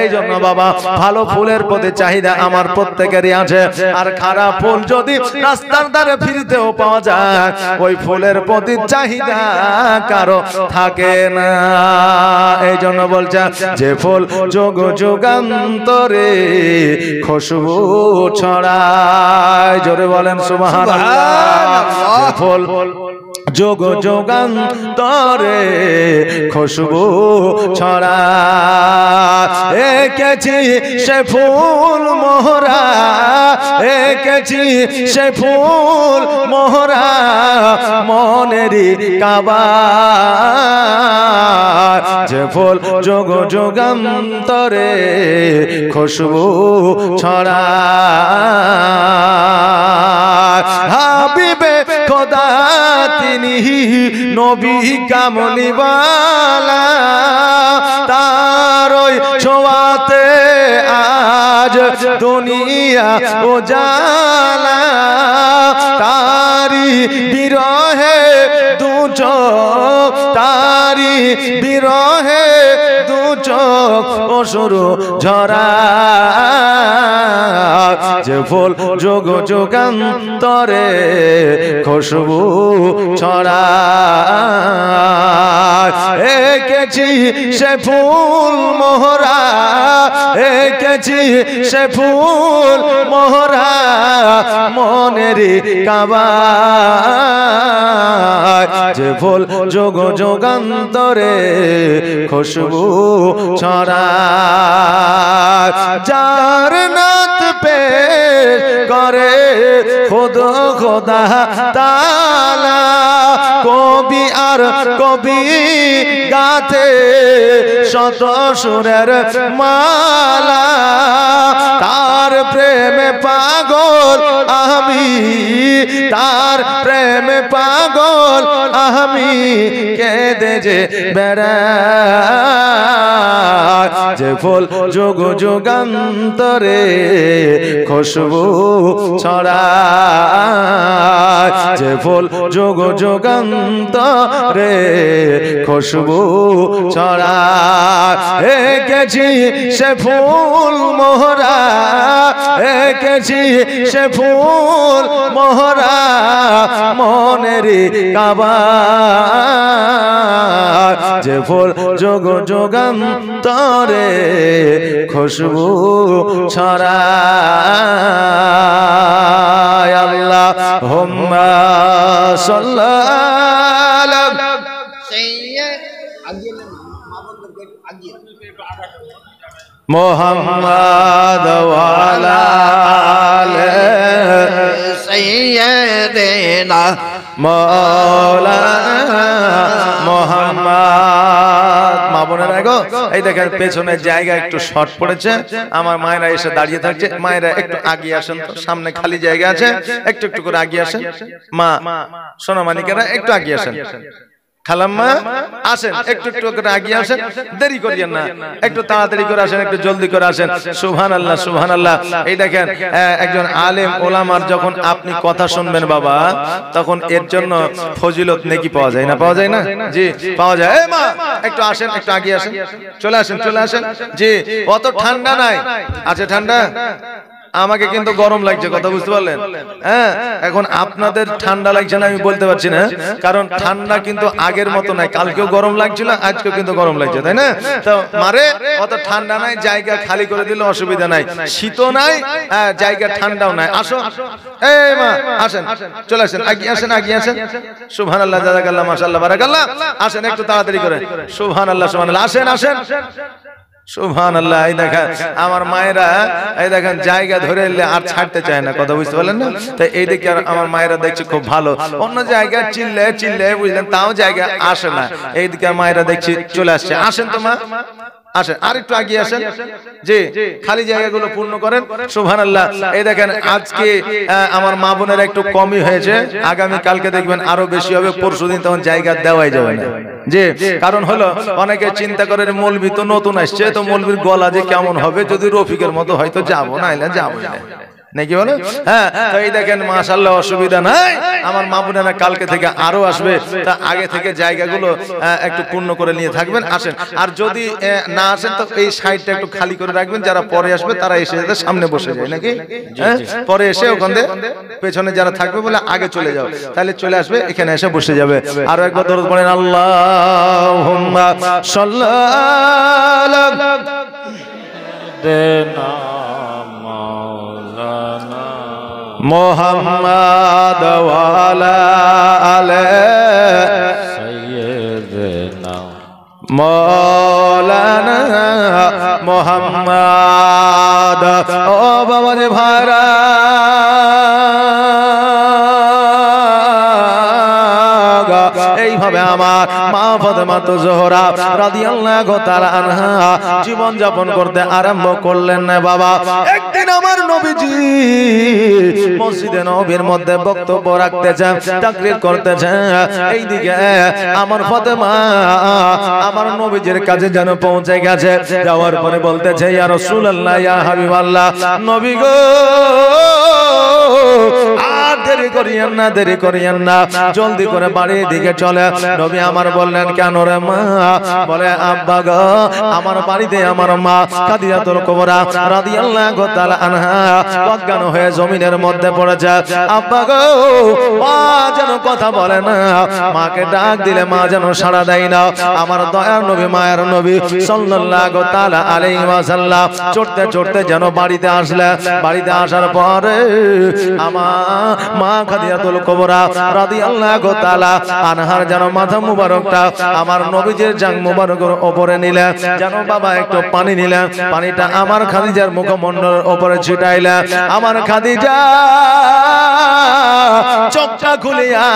Speaker 1: এই জন্য বাবা ভালো ফুলের প্রতি চাহিদা আমার প্রত্যেকেরই আছে, আর খারাপ ফুল যদি রাস্তার ধারে ফিরতেও পাওয়া যায় ওই ফুলের প্রতি চাহিদা কারো থাকে না। এই জন্য বলছে যে ফুল যোগ যুগান্তরে খুশবু ছড়ায়। জোরে বলেন সুবহানাল্লাহ। ফুল যোগ যুগান্তরে খুশবু ছড়ায়। এঁকেছি সে ফুল মোহরা, এঁকেছি সে ফুল মোহরা মনেরই কাবা, যে ফুল যোগ যুগান্তরে খুশবু ছড়ায়। হাবিবে খোদা তিনি নবী কামলিওয়ালা তার ওই ছোঁয়াতে আজ দুনিয়া উজালা তারি বিরহে দু চোখ তারি বিরহে দু চোখ অসুর ঝরা যে ফুল যোগ যোগান্তরে খুশবু ছড়া এঁকেছি সে ফুল মোহরা এঁকেছি সে ফুল মোহরা মনের কাবা যে ফুল যোগ যোগান্তরে খুশবু ছড়া যার নাত পেশ করে খুদ খোদা তাআলা কবি আর কবি গাতে শত সুরের মালা তার প্রেমে পাগল আমি তার প্রেমে পাগল আমি কেঁদে যে বেড়াই যে ফুল যোগ যোগান্তরে খুশবু ছড়ায় যে ফুল যোগ যোগান্তরে খুশবু ছড়ায় এঁকেছি সে ফুল মোহরা এঁকেছি সে ফুল মোহরা মনের কাবা যে ফুল যোগ যোগান্তরে খুশবু ছড়ায় আল্লাহুম্মা সাল্লাল্লাহু মুহাম্মাদ ওয়া আলা আলি সাইয়্যিদিনা মাওলানা মুহাম্মদ। মা বোনেরা গো এই দেখেন পেছনের জায়গা একটু শর্ট পড়েছে, আমার মায়েরা এসে দাঁড়িয়ে থাকছে, মায়েরা একটু আগিয়ে আসেন তো, সামনে খালি জায়গা আছে, একটু একটু করে আগিয়ে আসেন। মা সোনামানিকেরা একটু আগিয়ে আসেন, খালাম্মা আসেন, একটু একটু করে আগিয়ে আসেন, দেরি করিয়েন না, একটু তাড়াতাড়ি করে আসেন, একটু জলদি করে আসেন। সুবহানাল্লাহ সুবহানাল্লাহ। এই দেখেন একজন আলেম ওলামার যখন আপনি কথা শুনবেন বাবা, তখন এর জন্য ফজিলত নেকি পাওয়া যায় না? পাওয়া যায় না? জি পাওয়া যায়। এই মা একটু আসেন, একটু আগিয়ে আসেন, চলে আসেন চলে আসেন। জি অত ঠান্ডা নাই, আছে ঠান্ডা? আমাকে কিন্তু গরম লাগছে, কথা বুঝতে পারলেন? হ্যাঁ এখন আপনাদের ঠান্ডা লাগছে না আমি বলতে পারছি না, কারণ ঠান্ডা কিন্তু আগের মতো নাই, কালকেও গরম লাগছিল আজকেও কিন্তু গরম লাগছে, তাই না? তো মারে অত ঠান্ডা নাই, জায়গা খালি করে দিলে অসুবিধা নাই, শীতও নাই জায়গা ঠান্ডাও নাই। আসো এই মা আসেন, চলে আসেন, আগিয়ে আসেন আগিয়ে আসেন। সুবহানাল্লাহ জাযাকাল্লাহ মাশাআল্লাহ বারাকাল্লাহ। আসেন একটু তাড়াতাড়ি করে। সুবহানাল্লাহ সুবহানাল্লাহ। আসেন আসেন। সুবহানাল্লাহ। এই দেখেন আমার মায়েরা এই দেখেন জায়গা ধরে এলে আর ছাড়তে চায় না, কথা বুঝতে পারলেন না? তাই এই দিকে আমার মায়েরা দেখছি খুব ভালো, অন্য জায়গায় চিল্লে চিল্লে বুঝলেন তাও জায়গা আসে না, এইদিকে মায়েরা দেখছি চলে আসছে। আসেন তো মা আসেন, আর একটু আগিয়ে আসেন, জি খালি জায়গাগুলো পূর্ণ করেন। সুবহানাল্লাহ। এই দেখেন আজকে আমার মা বোনেরা একটু কমই হয়েছে, আগামী কালকে দেখবেন আরো বেশি হবে, পরশুদিন তখন জায়গা দেওয়াই যাবে না। জি কারণ হলো অনেকে চিন্তা করে মৌলবি তো নতুন আসছে, তো মৌলবির গলা যে কেমন হবে, যদি রফিকের মতো হয়তো যাবো না, যাবো না নাকি বলে? হ্যাঁ তো এই দেখেন মাশাআল্লাহ অসুবিধা নাই, আমার মা বোনেরা কালকে থেকে আরো আসবে, তা আগে থেকে জায়গাগুলো একটু পূর্ণ করে নিয়ে থাকবেন। আসেন, আর যদি না আসেন তো এই সাইডটা একটু খালি করে রাখবেন, যারা পরে আসবে তারা এসে যাতে সামনে বসে যায় নাকি, হ্যাঁ পরে এসে ওখানে পেছনে যারা থাকবে বলে আগে চলে যাও, তাহলে চলে আসবে এখানে এসে বসে যাবে। আরো একবার দরুদ পড়েন, আল্লাহুম্মা সাল্লাল্লাহু মুহাম্মাদ ওয়া আলা আলি সাইয়্যিদিনা মাওলানা মুহাম্মাদ। ও বাবা রে ভাইরা এইভাবে আমার মা ফাতেমা জোহরা রাদিয়াল্লাহু তাআলা আনহা জীবন যাপন করতে আরম্ভ করলেন না বাবা। একদিন আমার নবীজি মসজিদে নববীর মধ্যে বক্তব্য রাখতেছেন, তাকরীর করতেছেন। এইদিকে আমার ফাতেমা আমার নবীজির কাছে যেন পৌঁছে গেছে। যাওয়ার পরে বলতেছে, ইয়া রাসূলুল্লাহ, ইয়া হাবিবাল্লাহ, নবী গো আর দেরি করিয়েন না, দেরি করিয়েন না, জলদি করে বাড়ির দিকে চলে। নবী আমার বললেন, কেন রে মা? বলে, আব্বা গো আমার বাড়িতে আমার মা খাদিজাতুল কুবরা রাদিয়াল্লাহু তাআলা আনহা অজ্ঞান হয়ে জমিনের মধ্যে পড়েছে। আব্বা গো মা যেন কথা বলে না, মাকে ডাক দিলে মা যেন সাড়া দেয় না। আমার দয়ার নবী মায়ের নবী সাল্লাল্লাহু তাআলা আলাইহি ওয়াসাল্লাম চড়তে চড়তে যেন বাড়িতে আসলে। বাড়িতে আসার পরে আমার মা খাদিজাতুল কুবরা রাদিয়াল্লাহু তাআলা আনহার যেন মাথা মুবারকটা আমার নবীজির জাং মুবারকের উপরে নিলেন। যেন বাবা একটু পানি নিলেন, পানিটা আমার খাদিজার মুখমণ্ডলের উপরে ছিটাইলেন। আমার খাদিজা চোখটা খুলিয়া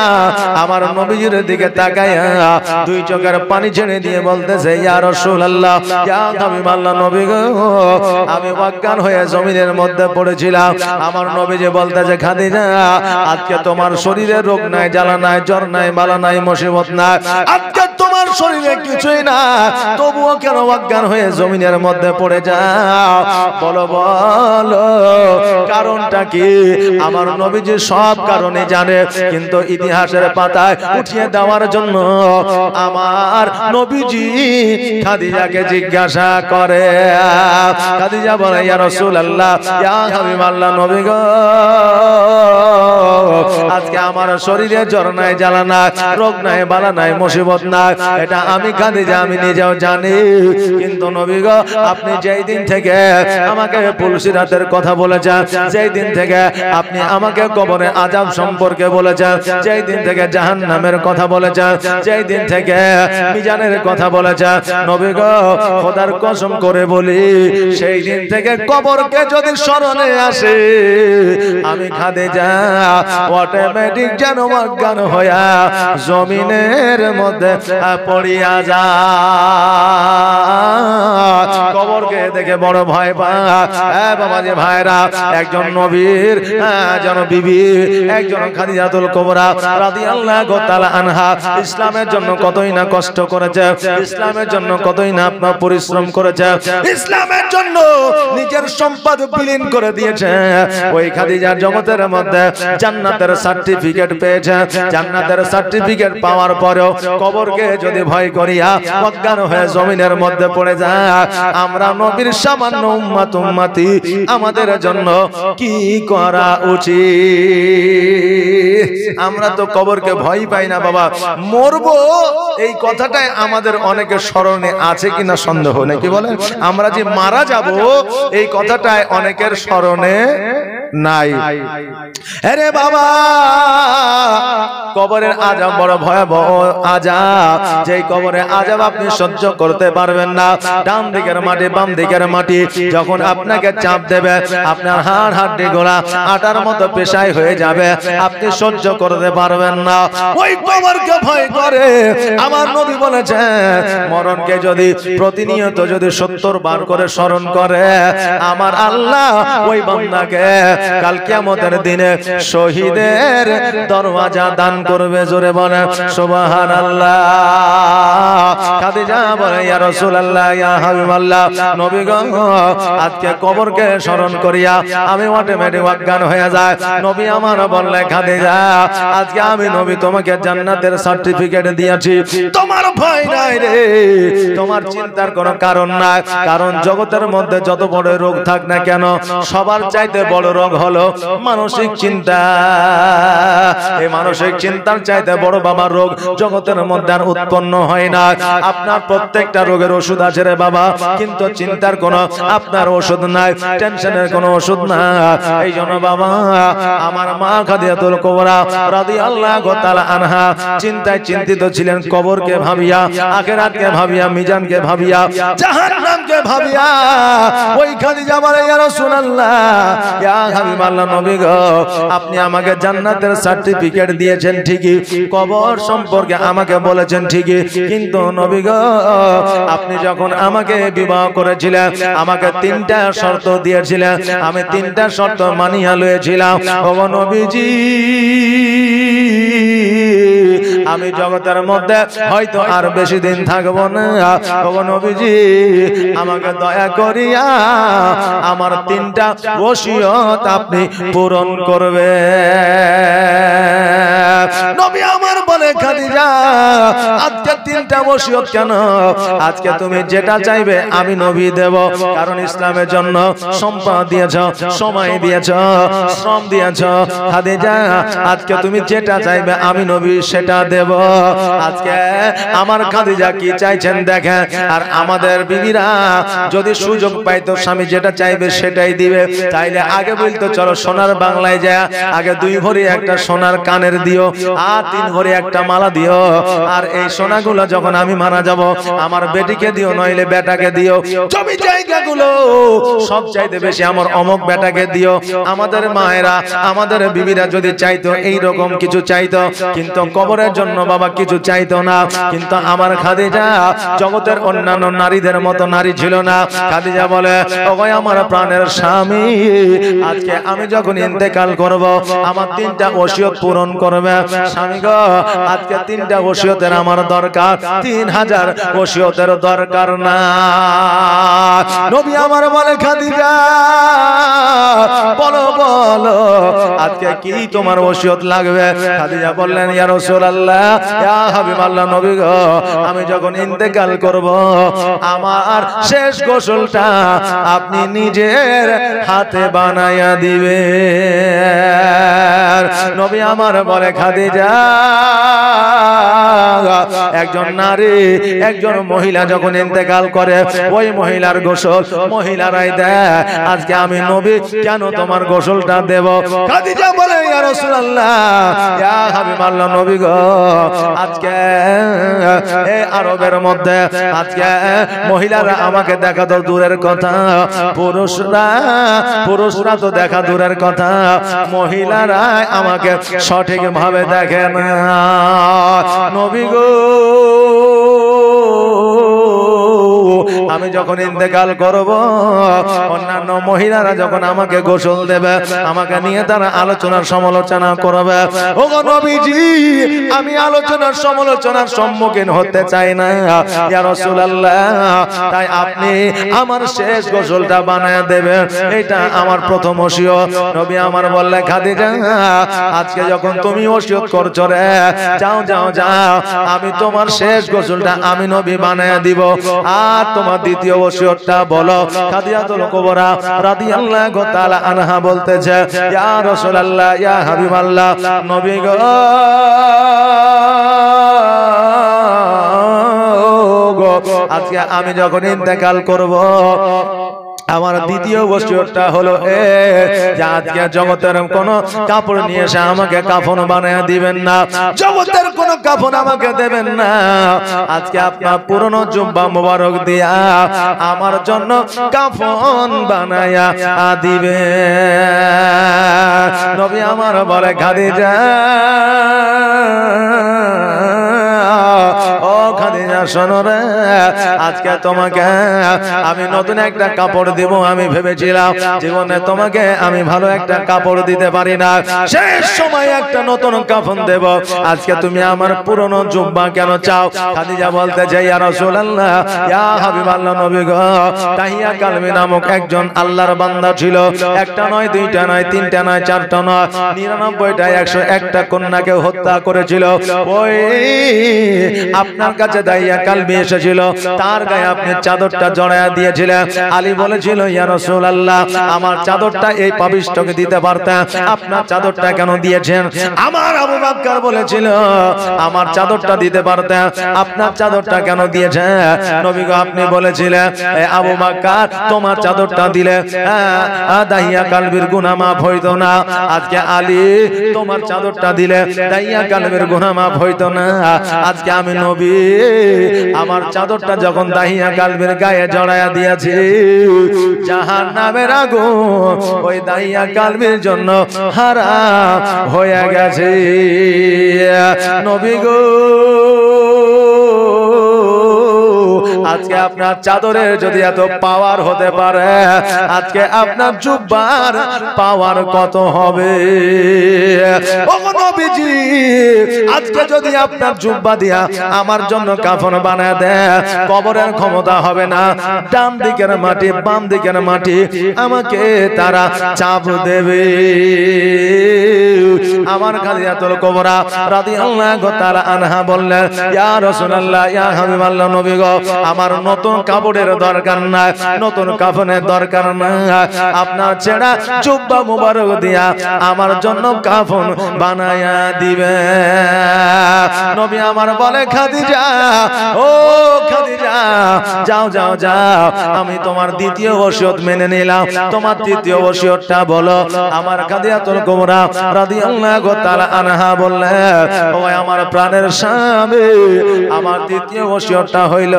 Speaker 1: আমার নবীজির দিকে তাকাইয়া দুই চোখের পানি ছেড়ে দিয়ে বলতেছে, ইয়া রাসূলুল্লাহ, ইয়া হাবিবাল্লাহ, নবী গো আমি অজ্ঞান হয়ে জমিনের মধ্যে পড়েছিলাম। আমার নবীজি বলতেছে, খাদিজা আজকে তোমার শরীরে রোগ নাই, জ্বালা নাই, জ্বর নাই, বালা নাই, মুসিবত নাই, আজকে তোমার শরীরে কিছুই না, তবুও কেন অজ্ঞান হয়ে জমিনের মধ্যে পড়ে যাও? বলো বলো কারণটা কি? আমার নবীজি সব কারণে জানে, কিন্তু ইতিহাসের পাতায় উঠিয়ে দেওয়ার জন্য আমার নবীজি খাদিজাকে জিজ্ঞাসা করে। খাদিজা বলে, ইয়া রাসূলুল্লাহ, ইয়া হাবিবাল্লাহ, নবী গো আজকে আমার শরীরে জ্বর নাই, জ্বালা নাই, রোগ নাই, বালা নাই, মুসিবত নাই, এটা আমি খাদিজা আমি নিজেও জানি। কিন্তু নবী গো আপনি যেই দিন থেকে আমাকে পুলসিরাতের কথা বলেছেন, যেই দিন থেকে আপনি আমাকে কবরে আযাব সম্পর্কে বলেছেন, যেই দিন থেকে জাহান্নামের কথা বলেছেন, যেই দিন থেকে মিজানের কথা বলেছেন, নবী গো খোদার কসম করে বলি সেই দিন থেকে কবরকে যদি স্মরণে আসে আমি খাদিজা অটোমেটিক যেন অজ্ঞান হইয়া জমিনের মধ্যে পড়িয়া যায়। কবরকে দেখে বড় ভয় পায় বাবাজি ভাইরা। একজন নবীর যেন বিবি, একজন খাদিজাতুল কুবরা রাদিয়াল্লাহু তাআলা আনহা ইসলামের জন্য কতই না কষ্ট করেছে, ইসলামের জন্য কতই না আপনার পরিশ্রম করেছে, ইসলামের জন্য নিজের সম্পদ বিলীন করে দিয়েছে। ওই খাদিজার জগতের মধ্যে জান্নাতের সার্টিফিকেট পেয়েছে। জান্নাতের সার্টিফিকেট পাওয়ার পরেও কবরকে যদি ভয় করিয়া অজ্ঞান হয়ে জমিনের মধ্যে পড়ে যায়, আমরা নবীর সামান্য উম্মত উম্মতি আমাদের জন্য কি করা উচিত? আমরা তো কবরকে ভয় পাই না বাবা, মরবো এই কথাটাই আমাদের অনেকের স্মরণে আছে কিনা সন্দেহ নেই। কি বলেন? আমরা যে মারা যাব এই কথাটাই অনেকের স্মরণে নাই। আরে বাবা কবরের আযাব বড় ভয়াবহ আযাব, যেই কবরের আযাব আপনি সহ্য করতে পারবেন না। ডান দিকের মাটি বাম দিকের মাটি যখন আপনাকে চাপ দেবে, আপনার হাড় হাড্ডি গোলা আটার মতো পেশাই হয়ে যাবে, আপনি সহ্য করতে পারবেন না। ওই কবরকে ভয় করে আমার নবী বলেছেন, মরণকে যদি প্রতিনিয়ত যদি 70 বার করে স্মরণ করে আমার আল্লাহ ওই বান্দাকে কাল কিয়ামতের দিনে শহীদের দরওয়াজা দান করবে। জোরে বলে সুবহানাল্লাহ। খাদিজা বলে, ইয়া রাসূলুল্লাহ, ইয়া হাবিবাল্লাহ, নবী গো আজকে কবরকে স্মরণ করিয়া আমি অটোমেটিক অজ্ঞান হয়ে যায়। নবী আমার বললে, খাদিজা আজকে আমি নবী তোমাকে জান্নাতের সার্টিফিকেট দিয়েছি, তোমার ভয় নাই রে, তোমার চিন্তার কোনো কারণ নাই। কারণ জগতের মধ্যে যত বড় রোগ থাক না কেন, সবার চাইতে বড় রোগ হলো মানসিক চিন্তা। এই মানসিক চিন্তার চাইতে বড় বাবা রোগ জগতের মধ্যে আর উৎপন্ন হয় না। আপনার প্রত্যেকটা রোগের ওষুধ আছে রে বাবা, কিন্তু চিন্তার কোনো আপনার ওষুধ নাই, টেনশনের কোনো ওষুধ না। এই জন্য বাবা আমার মা খাদিজাতুল কুবরা রাদিয়াল্লাহু তাআলা আনহা চিন্তায় চিন্তিত ছিলেন, কবরকে ভাবিয়া, আখিরাতকে ভাবিয়া, মিজানকে ভাবিয়া, জাহান্নামকে ভাবিয়া। ওই খাদিজা বলে, ইয়া রাসূলুল্লাহ, ইয়া হাবিবাল্লাহ, নবী গো, আপনি আমাকে জান্নাতের সার্টিফিকেট দিয়েছেন ঠিকই, কবর সম্পর্কে আমাকে বলেছেন ঠিকই, কিন্তু নবী গো, আপনি যখন আমাকে বিবাহ করেছিলেন আমাকে 3টা শর্ত দিয়েছিলেন, আমি 3টা শর্ত মানিয়া লয়েছিলাম। ও নবীজি, আমি জগতের মধ্যে হয়তো আর বেশি দিন থাকবো না। ও নবীজি, আমাকে দয়া করিয়া আমার 3টা ওসিয়ত আপনি পূরণ করবে। নবী আমার বলে, খাদিজা, আজকে 3টা ওসিয়ত কেন? আজকে তুমি যেটা চাইবে আমি নবী দেব, কারণ ইসলামের জন্য সম্পদ দিয়েছ, সময় দিয়েছ, শ্রম দিয়েছ। খাদিজা, আজকে তুমি যেটা চাইবে আমি নবী সেটা দেব। আজকে আমার খাদিজা কি চাইছেন দেখেন। আর আমাদের বিবিরা যদি সুযোগ পাইতো স্বামী যেটা চাইবে সেটাই দিবে, তাইলে আগে বলতো চলো সোনার বাংলায় যায়, আগে 2 ভরি একটা সোনার কানের দিও, আর 3 ভরি একটা মালা দিও, আর এই সোনাগুলো যখন আমি মারা যাব আমার বেটিকে দিও, নইলে বেটাকে দিও। জমি জায়গাগুলো সব চাইতে বেশি আমার অমক বেটাকে দিও। আমাদের মায়েরা, আমাদের বিবিরা যদি চাইতো এই রকম কিছু চাইতো, কিন্তু কবরের জন্য বাবা কিছু চাইতো না। কিন্তু আমার খাদিজা জগতের অন্যান্য নারীদের মতো নারী ছিল না। খাদিজা বলে, ওগো আমার প্রাণের স্বামী, আজকে আমি যখন ইন্তেকাল করব আমার 3টা ওসিয়ত পূরণ করবে। স্বামী গো, আজকে 3টা ওসিয়তের আমার দরকার, 3000 ওসিয়তের দরকার না। নবী আমার বলে, খাদিজা বলো বলো আজকে কি তোমার ওসিয়ত লাগবে? খাদিজা বললেন, ইয়া রাসূলুল্লাহ, ইয়া হাবিবাল্লাহ, নবী গো, আমি যখন ইন্তেকাল করব আমার শেষ গোসলটা আপনি নিজের হাতে বানায়া দিবেন। নবী আমার বলে, খাদিজা, একজন নারী, একজন মহিলা যখন ইন্তেকাল করে ওই মহিলার গোসল মহিলারাই দেয়। আজকে আমি নবী কেন তোমার গোসলটা দেব? খাদিজা বলে, ইয়া রাসূলুল্লাহ, ইয়া হাবিবাল্লাহ, নবী গো, আজকে এই আরবের মধ্যে আজকে মহিলারা আমাকে দেখা তো দূরের কথা, পুরুষরা তো দেখা দূরের কথা, মহিলারা আমাকে সঠিক ভাবে দেখে না। নবী গো, আমি যখন ইন্তেকাল করব অন্যান্য মহিলারা যখন আমাকে গোসল দেবে আমাকে নিয়ে তারা আলোচনার সমালোচনা করবে। ওগো নবীজি, আমি আলোচনার সমালোচনার সম্মুখীন হতে চাই না, ইয়া রাসূলুল্লাহ, তাই আপনি আমার শেষ গোসলটা বানায় দেবেন, এটা আমার প্রথম ওসিয়ত। নবী আমার বললে, খাদিজা, আজকে যখন তুমি ওসিয়ত করছো রে, যাও যাও যাও, আমি তোমার শেষ গোসলটা আমি নবী বানায় দিব। আর তোমার দ্বিতীয় ওসিয়তটা বলো। খাদিজাতুল কুবরা রাদিয়াল্লাহু তাআলা আনহা বলতেছে, ইয়া রাসূলুল্লাহ, ইয়া হাবিবাল্লাহ, নবী গো, আজকে আমি যখন ইন্তেকাল করব আমার দ্বিতীয় ওসিয়তটা হলো যে আজকে জগতের কোন কাপড় নিয়ে এসে আমাকে কাফন বানায় দিবেন না, জগতের কোন কাফন আমাকে দেবেন না। আজকে আপনার পুরনো জুব্বা মোবারক দিয়া আমার জন্য কাফন বানায়া দিবেন। নবী আমার বলে, খাদিজা, ও খাদিজা শোনো রে, আজকে তোমাকে আমি নতুন একটা কাপড় দিব। আমি ভেবেছিলাম জীবনে তোমাকে আমি ভালো একটা কাপড় দিতে পারি না, শেষ সময় একটা নতুন কাফন দেব। আজকে তুমি আমার পুরনো জুব্বা কেন চাও? খাদিজা বলতে চাই, ইয়া রাসূলুল্লাহ, ইয়া হাবিবাল্লাহ, নবী গো, তাহিয়া কালবি নামক একজন আল্লাহর বান্দা ছিল। একটা নয়, দুইটা নয়, তিনটা নয়, চারটা নয়, 99টা 101টা কন্যাকে হত্যা করেছিল। ওই আপনার কাছে কাছে দাইয়া কালবি এসেছিল, তার গায়ে আপনি চাদরটা জড়ায়া দিয়েছিলেন। আলী বলেছিল, ইয়া রাসূলুল্লাহ, আমার চাদরটা এই পাপিষ্ঠকে দিতে পারতেন, আপনার চাদরটা কেন দিয়েছেন? আমার আবু বকর বলেছিল, আমার চাদরটা দিতে পারতেন, আপনার চাদরটা কেন দিয়েছেন? নবী গো, আপনি বলেছিলেন আবু বকর, তোমার চাদরটা দিলে দাইয়া কালবির গুনাহ মাফ হইতো না। আজকে আলী, তোমার চাদরটা দিলে দাইয়া কালবির গুনাহ মাফ হইতো না। আজকে আমি নবী, আমার চাদরটা যখন দাইয়া কালবির গায়ে জড়ায়া দিয়েছি, জাহান্নামের আগুন ওই দাইয়া কালবির জন্য হারাম হয়ে গেছে। নবী গো, আজকে আপনার চাদরের যদি এত পাওয়ার হতে পারে, আজকে আপনার জুব্বার পাওয়ার কত হবে? ও নবীজি, আজকে যদি আপনার জুব্বা দিয়া আমার জন্য কাফন বানায় দেয়, কবরের ক্ষমতা হবে না। ডান দিকের মাটি বাম দিকের মাটি আমাকে তারা চাপ দেবে। আমার খাদিজাতুল কুবরা রাদিয়াল্লাহু তাআলা আনহা বললেন, ইয়া রাসূলুল্লাহ, ইয়া হাবিবাল্লাহ, নবী গো, আমার নতুন কাপড়ের দরকার নাই, নতুন কাফনের দরকার নাই, আপনার ছেঁড়া জুব্বা মুবারক দিয়া আমার জন্য কাফন বানায়া দিবে। নবী আমার বলে, খাদিজা, ও খাদিজা, যাও যাও যাও, আমি তোমার দ্বিতীয় ওসিয়ত মেনে নিলাম, তোমার তৃতীয় ওসিয়তটা বলো। আমার খাদিজাতুল কুবরা রাদিয়াল্লাহু তাআলা আনহা বললেন, ও আমার প্রাণের স্বামী, আমার তৃতীয় ওসিয়তটা হইল,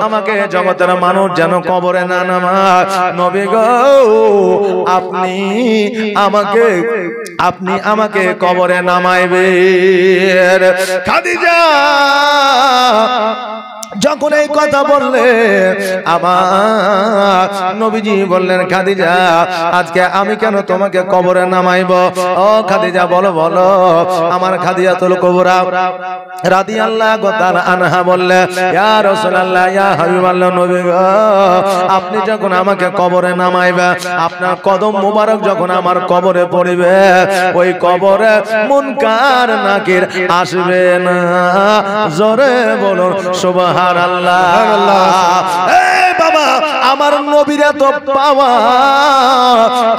Speaker 1: আমাকে জগতের মানুষ যেন কবরে না নামায়। নবী গো, আপনি আমাকে কবরে নামাইবেন। খাদিজা যখন এই কথা বললে, আমার নবীজি বললেন, খাদিজা, আজকে আমি কেন তোমাকে কবরে নামাইব? ও খাদিজা, বলো বলো। আমার খাদিজাতুল কুবরা রাদিয়াল্লাহু তাআলা আনহা বললেন, ইয়া রাসূলুল্লাহ, ইয়া হাবিবাল্লাহ, নবী গো, আপনি যখন আমাকে কবরে নামাইবেন, আপনার কদম মোবারক যখন আমার কবরে পড়িবে, ওই কবরে মুনকার নাকির আসবে না। জোরে বলুন সুবহানাল্লাহ। বাবা, আমার নবীর এত পাওয়া,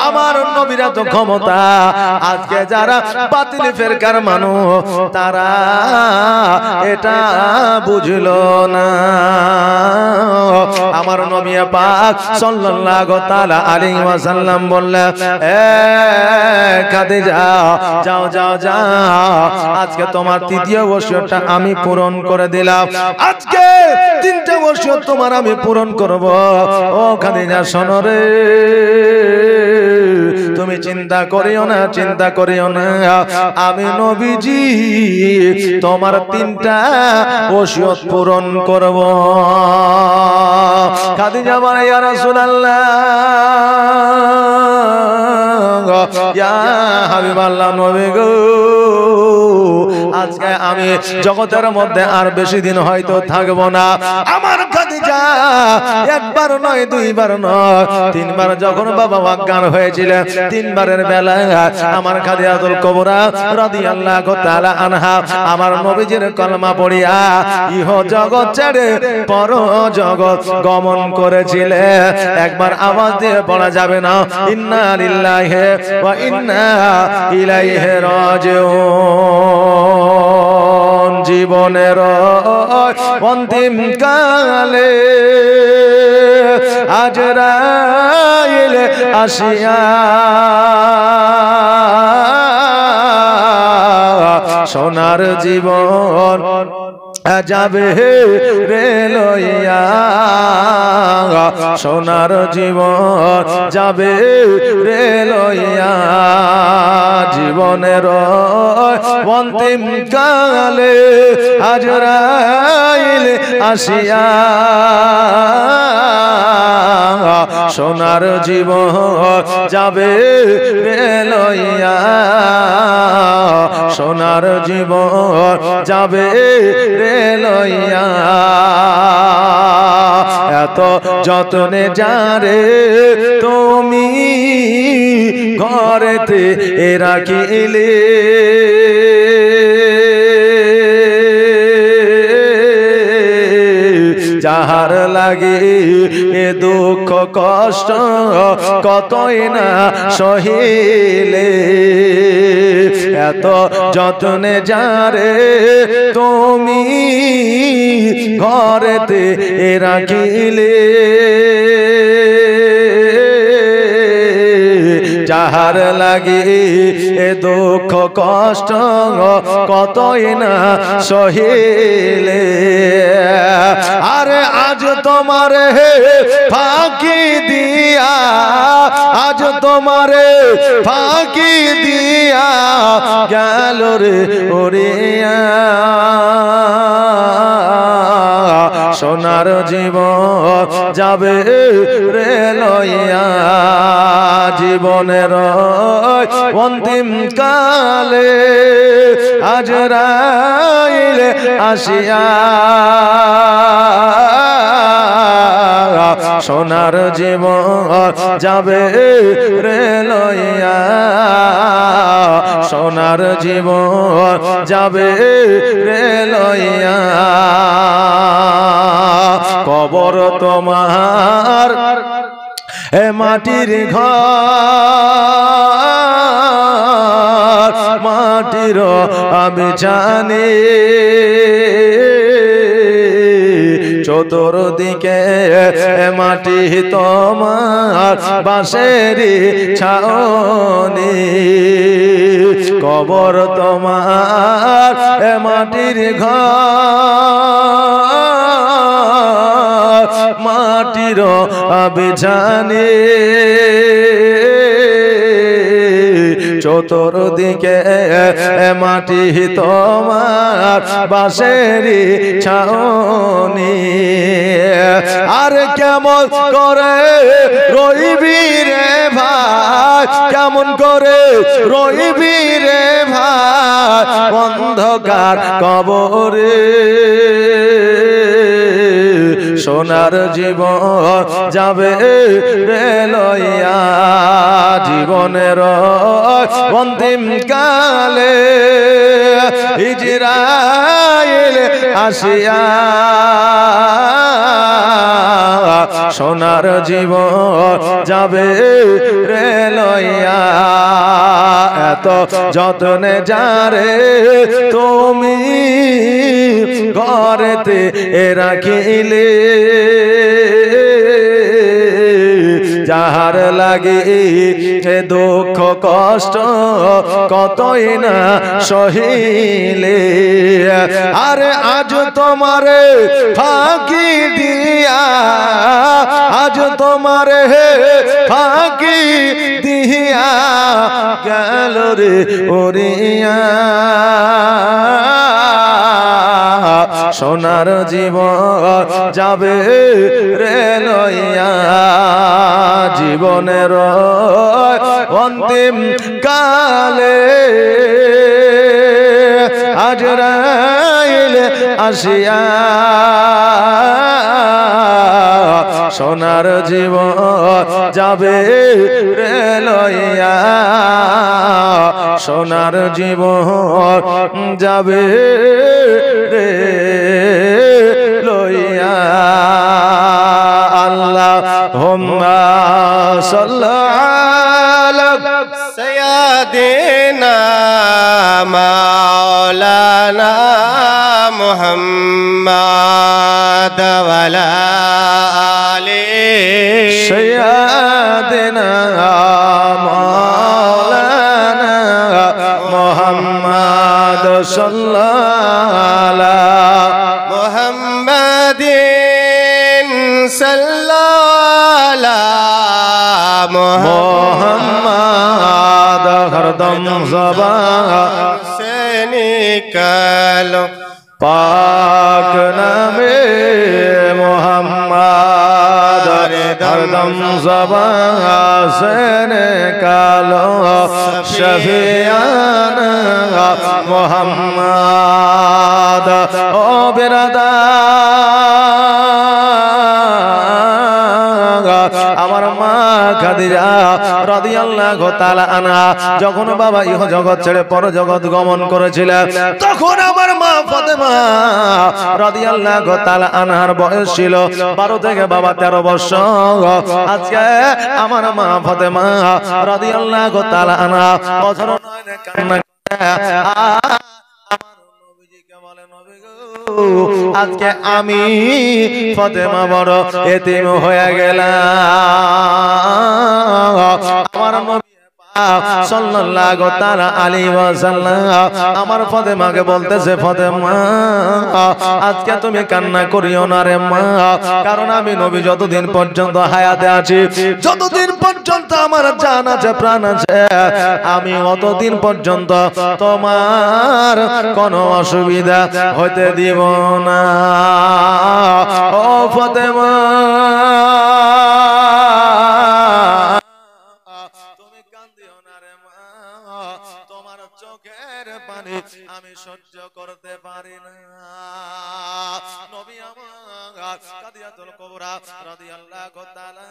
Speaker 1: আমার নবীর এত ক্ষমতা, আজকে যারা বাতিল ফেরকার মানুষ তারা এটা বুঝলো না। আমার নবী পাক সাল্লাল্লাহু তাআলা আলাইহি ওয়াসাল্লাম বললেন, এ খাদিজা, যাও যাও যাও, আজকে তোমার তৃতীয় ওসিয়তটা আমি পূরণ করে দিলাম। আজকে তিনটা ওসিয়ত তোমার আমি পূরণ করব। ও খাদিজা, শোনো রে, তুমি চিন্তা করিও না, চিন্তা করিও না, আমি নবীজি তোমার তিনটা ওসিয়ত পূরণ করব। খাদিজা বলে, ইয়া রাসূলুল্লাহ, ইয়া হাবিবাল্লাহ, নবী গো, আজকে আমি জগতের মধ্যে আর বেশি দিন হয়তো থাকবো না। আমার খাদিজা একবার নয়, দুইবার নয়, তিনবার যখন বাবা অজ্ঞান হয়েছিলেন, তিনবারের বেলায় আমার খাদিজাতুল কুবরা রাদিয়াল্লাহু তাআলা আনহা আমার নবীজির কলমা পড়িয়া ইহ জগৎ ছেড়ে পর জগৎ গমন করেছিলেন। একবার আওয়াজ দিয়ে পড়া যাবে না, ইন্না লিল্লাহি ওয়া ইন্না ইলাইহি রাজিউন। জীবনের অন্তিম কালে আজরাইল আসিয়া সোনার জীবন যাবে রে লইয়া, সোনার জীবন যাবে রে লইয়া। জীবনের অন্তিম কালে আজরাইল আসিয়া সোনার জীবন যাবে রে লইয়া, সোনার জীবন যাবে রে লইয়া। এত যতনে যারে তুমি ঘরেতে রাখিলে, যাহার লাগে এ দুঃখ কষ্ট কতই না সহিলে এত যত্নে যারে তুমি ঘরেতে রাখিলে যাহার লাগে এ দুঃখ কষ্ট কতই না সহিলে আরে আজ তোমারে ফাঁকি দিয়া আজ তোমারে ফাঁকি দিয়া গেল রে ওরিয়া সোনার জীবন যাবে রে লইয়া জীবনের অন্তিম কালে আজরাইল আসিয়া সোনার জীবন যাবে রে লইয়া সোনার জীবন যাবে রে লইয়া কবর তোমার এ মাটির ঘর মাটির আমি জানি চতুর্দিকে মাটি তোমার বাঁশেরি ছাউনি কবর তোমার মাটির ঘর মাটির আমি জানি চতুর্দিকে মাটি তোমার বাঁশেরি ছাউনি আর কেমন করে রইবি রে ভাই কেমন করে রইবি রে ভাই অন্ধকার কবরে সোনার জীবন যাবে রে লইয়া জীবনের অন্তিম কালে ইজরাইল আসিয়া সোনার জীবন যাবে রে লইয়া এত যত্নে যারে তুমি ঘরেতে রাখিলে যাহার লাগে এ দুঃখ কষ্ট কতই না সহিলে আরে আজ তোমারে ফাঁকি দিয়া আজ তোমারে ফাঁকি দিয়া গেল রে ওরিয়া সোনার জীবন যাবে রে লইয়া জীবনের অন্তিম কালে আজরাইল আসিয়া সোনার জীবন যাবে রে লইয়া সোনার জীবন যাবে রে লইয়া আল্লাহুম্মা সাল্লি সাইয়্যিদিনা মাওলানা মুহাম্মাদ ওয়া আলা আলি সাইয়্যিদিনা মাওলানা মুহাম্মাদ সাল্লাল্লাহু মুহাম্মাদিন সাল্লাল্লাহু মুহাম্মাদ হরদম জবান से निकालो पाक नामे मोहम्मद हरदम ज़बान से निकालो शफियाना मोहम्मद ओ बिरादर আমার মা খাদিজা রাদিয়াল্লাহু তাআলা আনহা যখন বাবা ইহ জগৎ ছেড়ে পর জগৎ গমন করেছিলেন, তখন আমার মা ফাতেমা রাদিয়াল্লাহু তাআলা আনহার বয়স ছিল 12 থেকে বাবা 13 বছর। আজকে আমার মা ফাতেমা রাদিয়াল্লাহু তাআলা আনহা বছর নয়নে কান্না আজকে আমি ফাতেমা বড় এতিম হয়ে গেলাম। আমার নবী সাল্লাল্লাহু তাআলা আলাইহি ওয়াসাল্লাম আমার ফাতেমাকে বলতেছে, ফাতেমা আজকে তুমি কান্না করিও না রে মা, কারণ আমি নবী যতদিন পর্যন্ত হায়াতে আছি, যতদিন পর্যন্ত আমার জান আছে প্রাণ আছে, আমি অতদিন পর্যন্ত তোমার কোনো অসুবিধা হতে দিব না। ও ফাতেমা আমি সহ্য করতে পারি না। নবী আমার কাদিয়াতুল কুবরা রাদিয়াল্লাহু তাআলা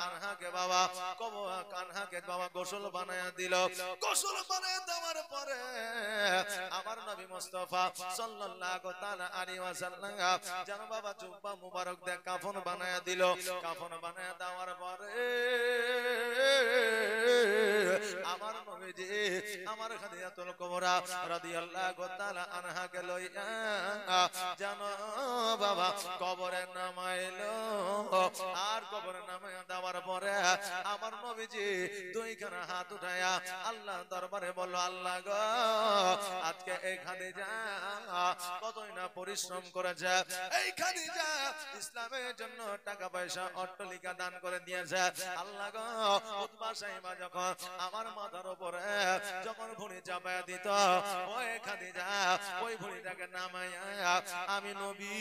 Speaker 1: আনহাকে বাবা কানহাকে বাবা গোসল বানায়া দিল। গোসল বানায়া দেওয়ার পরে আমার নবী মুস্তাফা সাল্লাল্লাহু তাআলা আলাইহি ওয়াসাল্লাম যেন বাবা জুব্বা মুবারক দিয়ে কাফন বানায়া দিল। কাফন বানায়া দেওয়ার পরে আমার নবীজি আমার খাদিজাতুল কুবরা রাদিয়াল্লাহু তাআলা আনহাকে লইয়া জানো বাবা কবরে নামাইলো। আর কবরে নামাইয়া দেওয়ার পরে আমার নবীজি দুইখানা হাত উঠায়া আল্লাহর দরবারে বলল, আল্লাহ গো আজকে এই খাদিজা কতই না পরিশ্রম করেছে, এই খাদিজা ইসলামের জন্য টাকা পয়সা অট্টালিকা দান করে দিয়েছে। আল্লাহ গো উতবা সাইবা যখন আমার মাথার উপরে যখন ভুঁড়ি চাপায়া দিত, ওই খাদিজা ওই ভুঁড়িটাকে নামাইয়া আমি নবী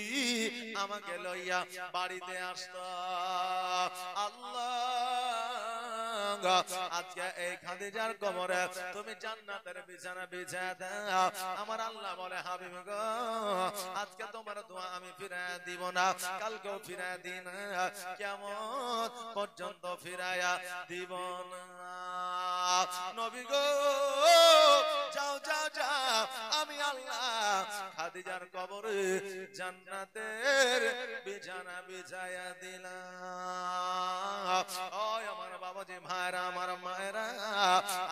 Speaker 1: আমাকে লইয়া বাড়িতে আসতো। আল্লাহ আজকে এই খাদিজার কবরে তুমি জান্নাতের বিছানা বিছায়া দাও। আমার আল্লাহ বলে, হাবিব গো আজকে তোমার দোয়া আমি ফিরায়া দিব না, কালকেও ফিরায়া দিই না, কিয়ামত পর্যন্ত ফিরায়া দিব না। নবী গো যাও যাও যাও, আমি আল্লাহ খাদিজার কবরে জান্নাতের বিছানা বিছায়া দিলাম। ওই আমার বাবাজি ভাইরা আমার মায়েরা,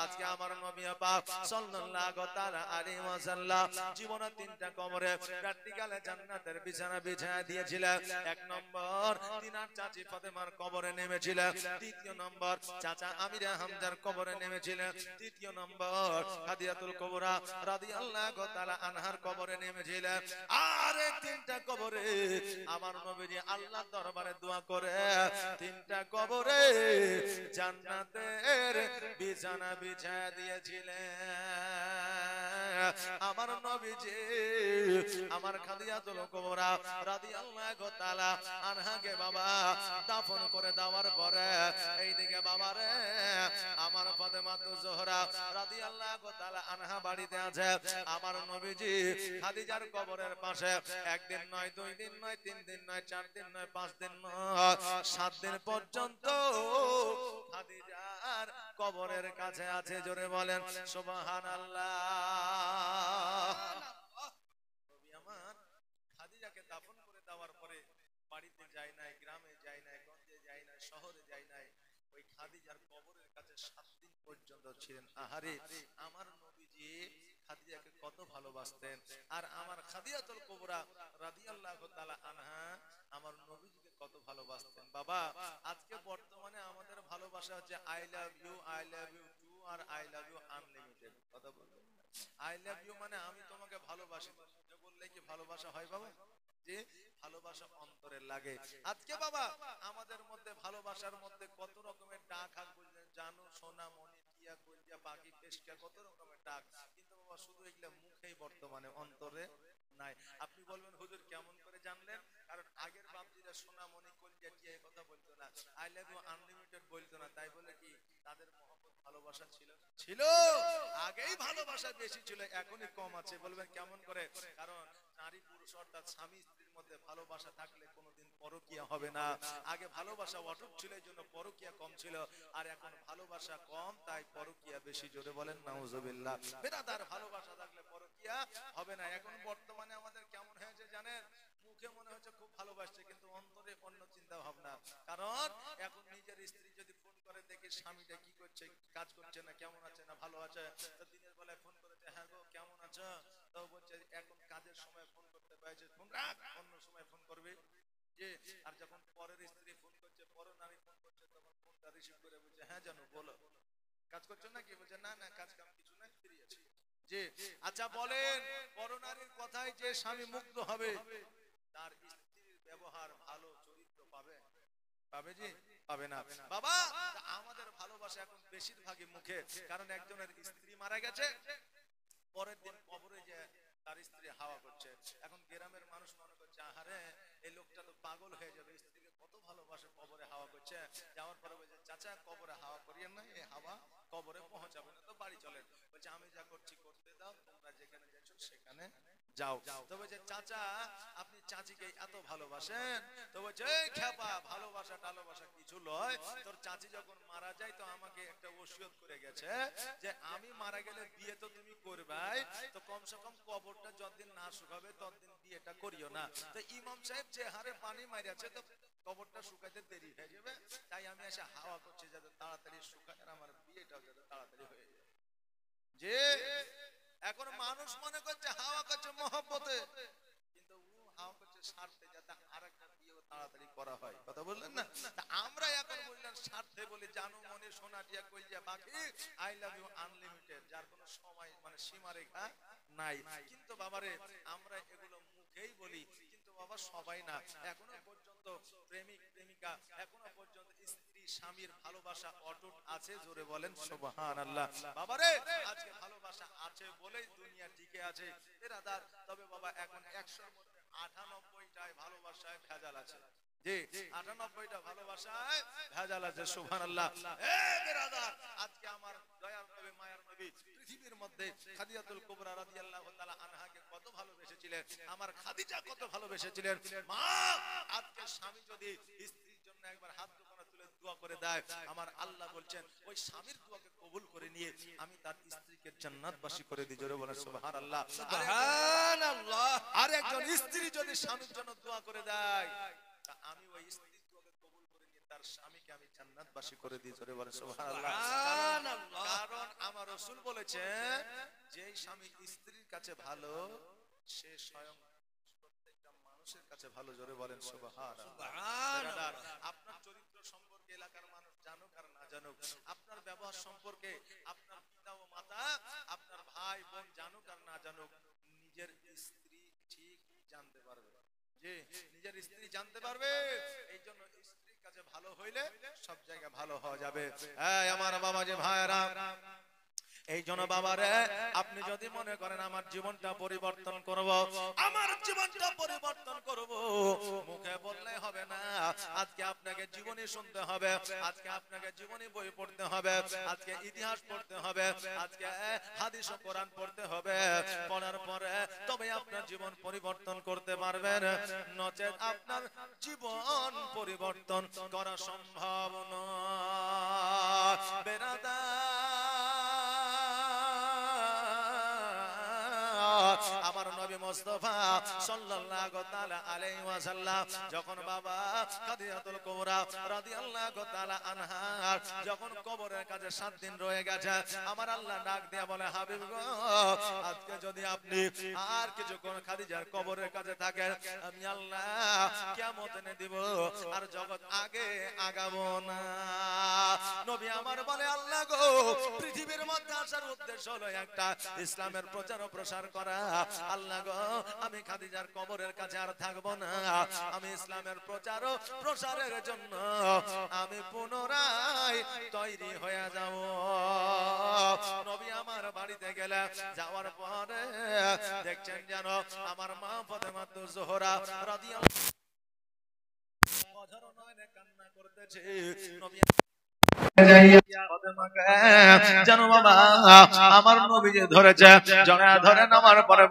Speaker 1: আজকে আমার নবী পাক সাল্লাল্লাহু তাআলা আলাইহি ওয়াসাল্লাম জীবনে তিনটা কবরে প্র্যাকটিক্যালে জান্নাতের বিছানা বিছায়া দিয়েছিলেন। এক নম্বর তিনার চাচি ফাতেমার কবরে নেমেছিলেন, দ্বিতীয় নম্বর চাচা আমিরে হামজার কবরে নেমেছিলেন, তৃতীয় নম্বর খাদিজাতুল কুবরা রাদিয়াল্লাহু তাআলা আনহার কবরে নেমেছিলেন। আর এই তিনটা কবরে আমার নবীজি আল্লাহর দরবারে দোয়া করে তিনটা কবরে জান্নাতের বিছানা বিছায়া দিয়েছিলেন। আমার নবীজি আমার খাদিজাতুল কুবরা রাদিয়াল্লাহু তাআলা আনহাকে বাবা দাফন করে দেওয়ার পরে এইদিকে বাবারে আমার ফাতেমা জোহরা রাদিয়াল্লাহু তাআলা আনহা বাড়িতে আছে। আমার নবীজি খাদিজার কবরের পাশে একদিন নয়, 2 দিন নয়, 3 দিন নয়, 4 দিন নয়, 5 দিন নয়, 7 দিন পর্যন্ত খাদিজার কবরের কাছে আছে। জোরে বলেন সুবহানাল্লাহ। নবী আমার খাদিজাকে দাফন করে দেওয়ার পরে বাড়িতে যায় নাই, গ্রামে যায় নাই, গঞ্জে যায় নাই, শহরে যায় নাই, ওই খাদিজার কবরের কাছে 7 দিন পর্যন্ত ছিলেন। আহারে আমার নবীজি খাদিজাকে কত ভালোবাসতেন, আর আমার খাদিজাতুল কুবরা রাদিয়াল্লাহু তাআলা আনহা আমার নবীজিকে কত ভালোবাসতেন। বাবা আজকে বর্তমানে আমাদের ভালোবাসা হচ্ছে I love you, I love you too, আর আই লাভ ইউ আনলিমিটেড। কথা বলুন, আই লাভ ইউ মানে আমি তোমাকে ভালোবাসি বললে কি ভালোবাসা হয় বাবা? যে ভালোবাসা অন্তরে লাগে। আজকে বাবা আমাদের মধ্যে ভালোবাসার মধ্যে কত রকমের ডাক হাক বললেন, জানো সোনা মনি টিয়া কলিজা পাখি পেশকা, কত রকমের ডাক, কিন্তু বাবা শুধু এগুলা মুখেই বর্তমানে অন্তরে নাই। আপনি বলবেন হুজুর কেমন করে জানলেন? কারণ আগের বাপজিরা সোনা মনি কলিজা টিয়া কথা বলতো না, আই লাভ ইউ আনলিমিটেড বলতো না, তাই বলে কি তাদের মহব্বত ভালোবাসা ছিল? ছিল, আগেই ভালোবাসা বেশি ছিল, এখনই কম আছে। বলবেন কেমন করে? কারণ নারী পুরুষ অর্থাৎ স্বামী স্ত্রীর মধ্যে ভালোবাসা থাকলে কোনোদিন পরকীয়া হবে না। আগে ভালোবাসা অটুট ছিল, এই জন্য পরকীয়া কম ছিল, আর এখন ভালোবাসা কম তাই পরকীয়া বেশি। জোরে বলেন নাউজুবিল্লাহ। বেরাদার, ভালোবাসা থাকলে পরকীয়া হবে না। এখন বর্তমানে আমাদের কেমন হয়েছে জানেন? মুখে মনে হচ্ছে খুব ভালোবাসছে, কিন্তু অন্তরে অন্য চিন্তা ভাবনা। কারণ এখন নিজের স্ত্রী যদি ফোন করে দেখে স্বামীটা কি করছে, কাজ করছে না, কেমন আছে না ভালো আছে, তো দিনের বেলায় ফোন করেছে, হ্যাঁ গো কেমন আছো, তো বলছে এখন কাজের সময় ফোন করতে পারছে, ফোন রাখ, অন্য সময় ফোন করবে। যে আর যখন পরের স্ত্রী ফোন করছে, পর নারী ফোন করছে, তখন ফোনটা রিসিভ করে বলছে, হ্যাঁ জানো বলো, কাজ করছো না কি? বলছে না না, কাজ কাম কিছু নাই, ফ্রি আছি। যে আচ্ছা বলেন, পরনারীর কথায় যে স্বামী মুগ্ধ হবে, তার স্ত্রীর ব্যবহার ভালো, চরিত্র পাবে? পাবে জি? পাবে না বাবা। আমাদের ভালোবাসা এখন বেশিরভাগই মুখে। কারণ একজনের স্ত্রী মারা গেছে, পরের দিন কবরে যে তার স্ত্রী হাওয়া করছে। এখন গ্রামের মানুষ মনে করছে, আহারে এই লোকটা তো পাগল হয়ে যাবে, স্ত্রীকে কত ভালোবাসে, কবরে হাওয়া করছে। যাওয়ার পরে বলছে, চাচা কবরে হাওয়া করিয়েন না, এই হাওয়া কবরে পৌঁছাবে না, তো বাড়ি চলেন। বলছে আমি যা করছি করতে দাও, তোমরা যেখানে যাচ্ছ সেখানে যাও। তো বলছে, চাচা আপনি চাচিকে এত ভালোবাসেন? তো বলছে, এই খেপা, ভালোবাসা টালোবাসা কিছু লয়, তোর চাচি যখন মারা যায় তো আমাকে একটা ওসিয়ত করে গেছে যে আমি মারা গেলে বিয়ে তো তুমি করবাই, তো কমসে কম কবরটা যতদিন না শুকাবে ততদিন বিয়েটা করিও না। তো ইমাম সাহেব যে হারে পানি মারিয়াছে, তো কবরটা শুকাইতে দেরি হয়ে যাবে, তাই আমি এসে হাওয়া করছি যাতে তাড়াতাড়ি শুকায় আর আমার বিয়েটাও যাতে তাড়াতাড়ি হয়ে যায়। যে এখন মানুষ মনে করছে হাওয়া করছে মহব্বতে, কিন্তু ও হাওয়া করছে স্বার্থে, যাতে আরেকটা বিয়ে তাড়াতাড়ি করা হয়। কথা বললেন না? আমরা এখন বললেন স্বার্থে বলি, জানো মনে সোনাটিয়া কইজা বাকি, আই লাভ ইউ আনলিমিটেড, যার কোনো সময় মানে সীমারেখা নাই। কিন্তু বাবারে আমরা এগুলো মুখেই বলি, কিন্তু বাবা সবাই না। এখনো পর্যন্ত প্রেমিক প্রেমিকা, এখনো পর্যন্ত স্ত্রী স্বামীর ভালোবাসা অটুট আছে। জোরে বলেন সুবহানাল্লাহ। বাবারে আজকে ভালোবাসা আছে বলেই দুনিয়া টিকে আছে বেরাদার। তবে বাবা এখন 100-র মধ্যে 98টায় ভালোবাসায় ভেজাল আছে। জি, 98টা ভালোবাসায় ভেজাল আছে। সুবহানাল্লাহ। এ বেরাদার, আজকে আমার দয়ার নবী মায়ার নবী পৃথিবীর মধ্যে খাদিজাতুল কুবরা রাদিয়াল্লাহু তাআলা আনহাকে কত ভালোবেসেছিলেন, আমার খাদিজা কত ভালোবেসেছিলেন। মা, আজকে স্বামী যদি স্ত্রীর জন্য একবার হাত দুখানা তুলে দোয়া করে দেয়, আমার আল্লাহ বলছেন ওই স্বামীর দোয়াকে কবুল করে নিয়ে আমি তার স্ত্রীকে জান্নাতবাসী করে দিই। জোরে বলেন সুবহানাল্লাহ। সুবহানাল্লাহ। আর একজন স্ত্রী যদি স্বামীর জন্য দোয়া করে দেয়, তা আমি ওই স্ত্রীর দোয়াকে কবুল করে নিয়ে তার স্বামীকে আমি জান্নাতবাসী করে দিই। জোরে বলেন সুবহানাল্লাহ। কারণ আমার রাসূল বলেছেন, যেই স্বামী স্ত্রীর কাছে ভালো, সে স্বয়ং প্রত্যেকটা মানুষের কাছে ভালো। জোরে বলেন সুবহানাল্লাহ। আপনার চরিত্র সম্পর্কে এলাকার মানুষ জানুক আর না জানুক, আপনার ব্যবহার সম্পর্কে আপনার পিতা ও মাতা, আপনার ভাই বোন জানুক আর না জানুক, নিজের স্ত্রী ঠিক জানতে পারবে। যে নিজের স্ত্রী জানতে পারবে, এই জন্য স্ত্রীর কাছে ভালো হইলে সব জায়গায় ভালো হওয়া যাবে। এই আমার বাবা যে ভাইরা, এই জন্য বাবারে আপনি যদি মনে করেন আমার জীবনটা পরিবর্তন করব, আমার জীবনটা পরিবর্তন করব, মুখে বললে হবে না। আজকে আপনাকে জীবনী শুনতে হবে, আজকে আপনাকে জীবনী বই পড়তে হবে, আজকে ইতিহাস পড়তে হবে, আজকে হাদিস ও কোরআন পড়তে হবে। পড়ার পরে তবে আপনার জীবন পরিবর্তন করতে পারবেন, নচেত আপনার জীবন পরিবর্তন করা সম্ভব নয়। বেরাদা, আমার নবী মুস্তাফা সাল্লাল্লাহু তাআলা আলাইহি ওয়াসাল্লাম যখন বাবা খাদিজাতুল কুবরা রাদিয়াল্লাহু তাআলা আনহা যখন কবরের কাছে 7 দিন রয়ে গেছে, আমার আল্লাহ ডাক দিয়ে বলে, হাবিব গো, আজকে যদি আপনি আর কিছুক্ষণ খাদিজার কবরের কাছে থাকেন, আমি আল্লাহ কিয়ামত এনে দিব, আর জগৎ আগে আগাবো না। নবী আমার বলে, আল্লাহ গো, পৃথিবীর মধ্যে আসার উদ্দেশ্য হলো একটা, ইসলামের প্রচার ও প্রসার করা। আল্লাহ গো, আমি খাদিজার কবরের কাছে আর থাকবো না, আমি ইসলামের প্রচার ও প্রসারের জন্য আমি পুনরায় তৈরি হয়ে যাব। নবী আমার বাড়িতে গেলে, যাওয়ার পরে দেখছেন যেন আমার মা ফাতেমা জোহরা রাদিয়াল্লাহু অঝর নয়নে কান্না করতেছে। নবী জানো বাবা, আমার নবী যে ধরেছে, জড়া ধরে নামার পরে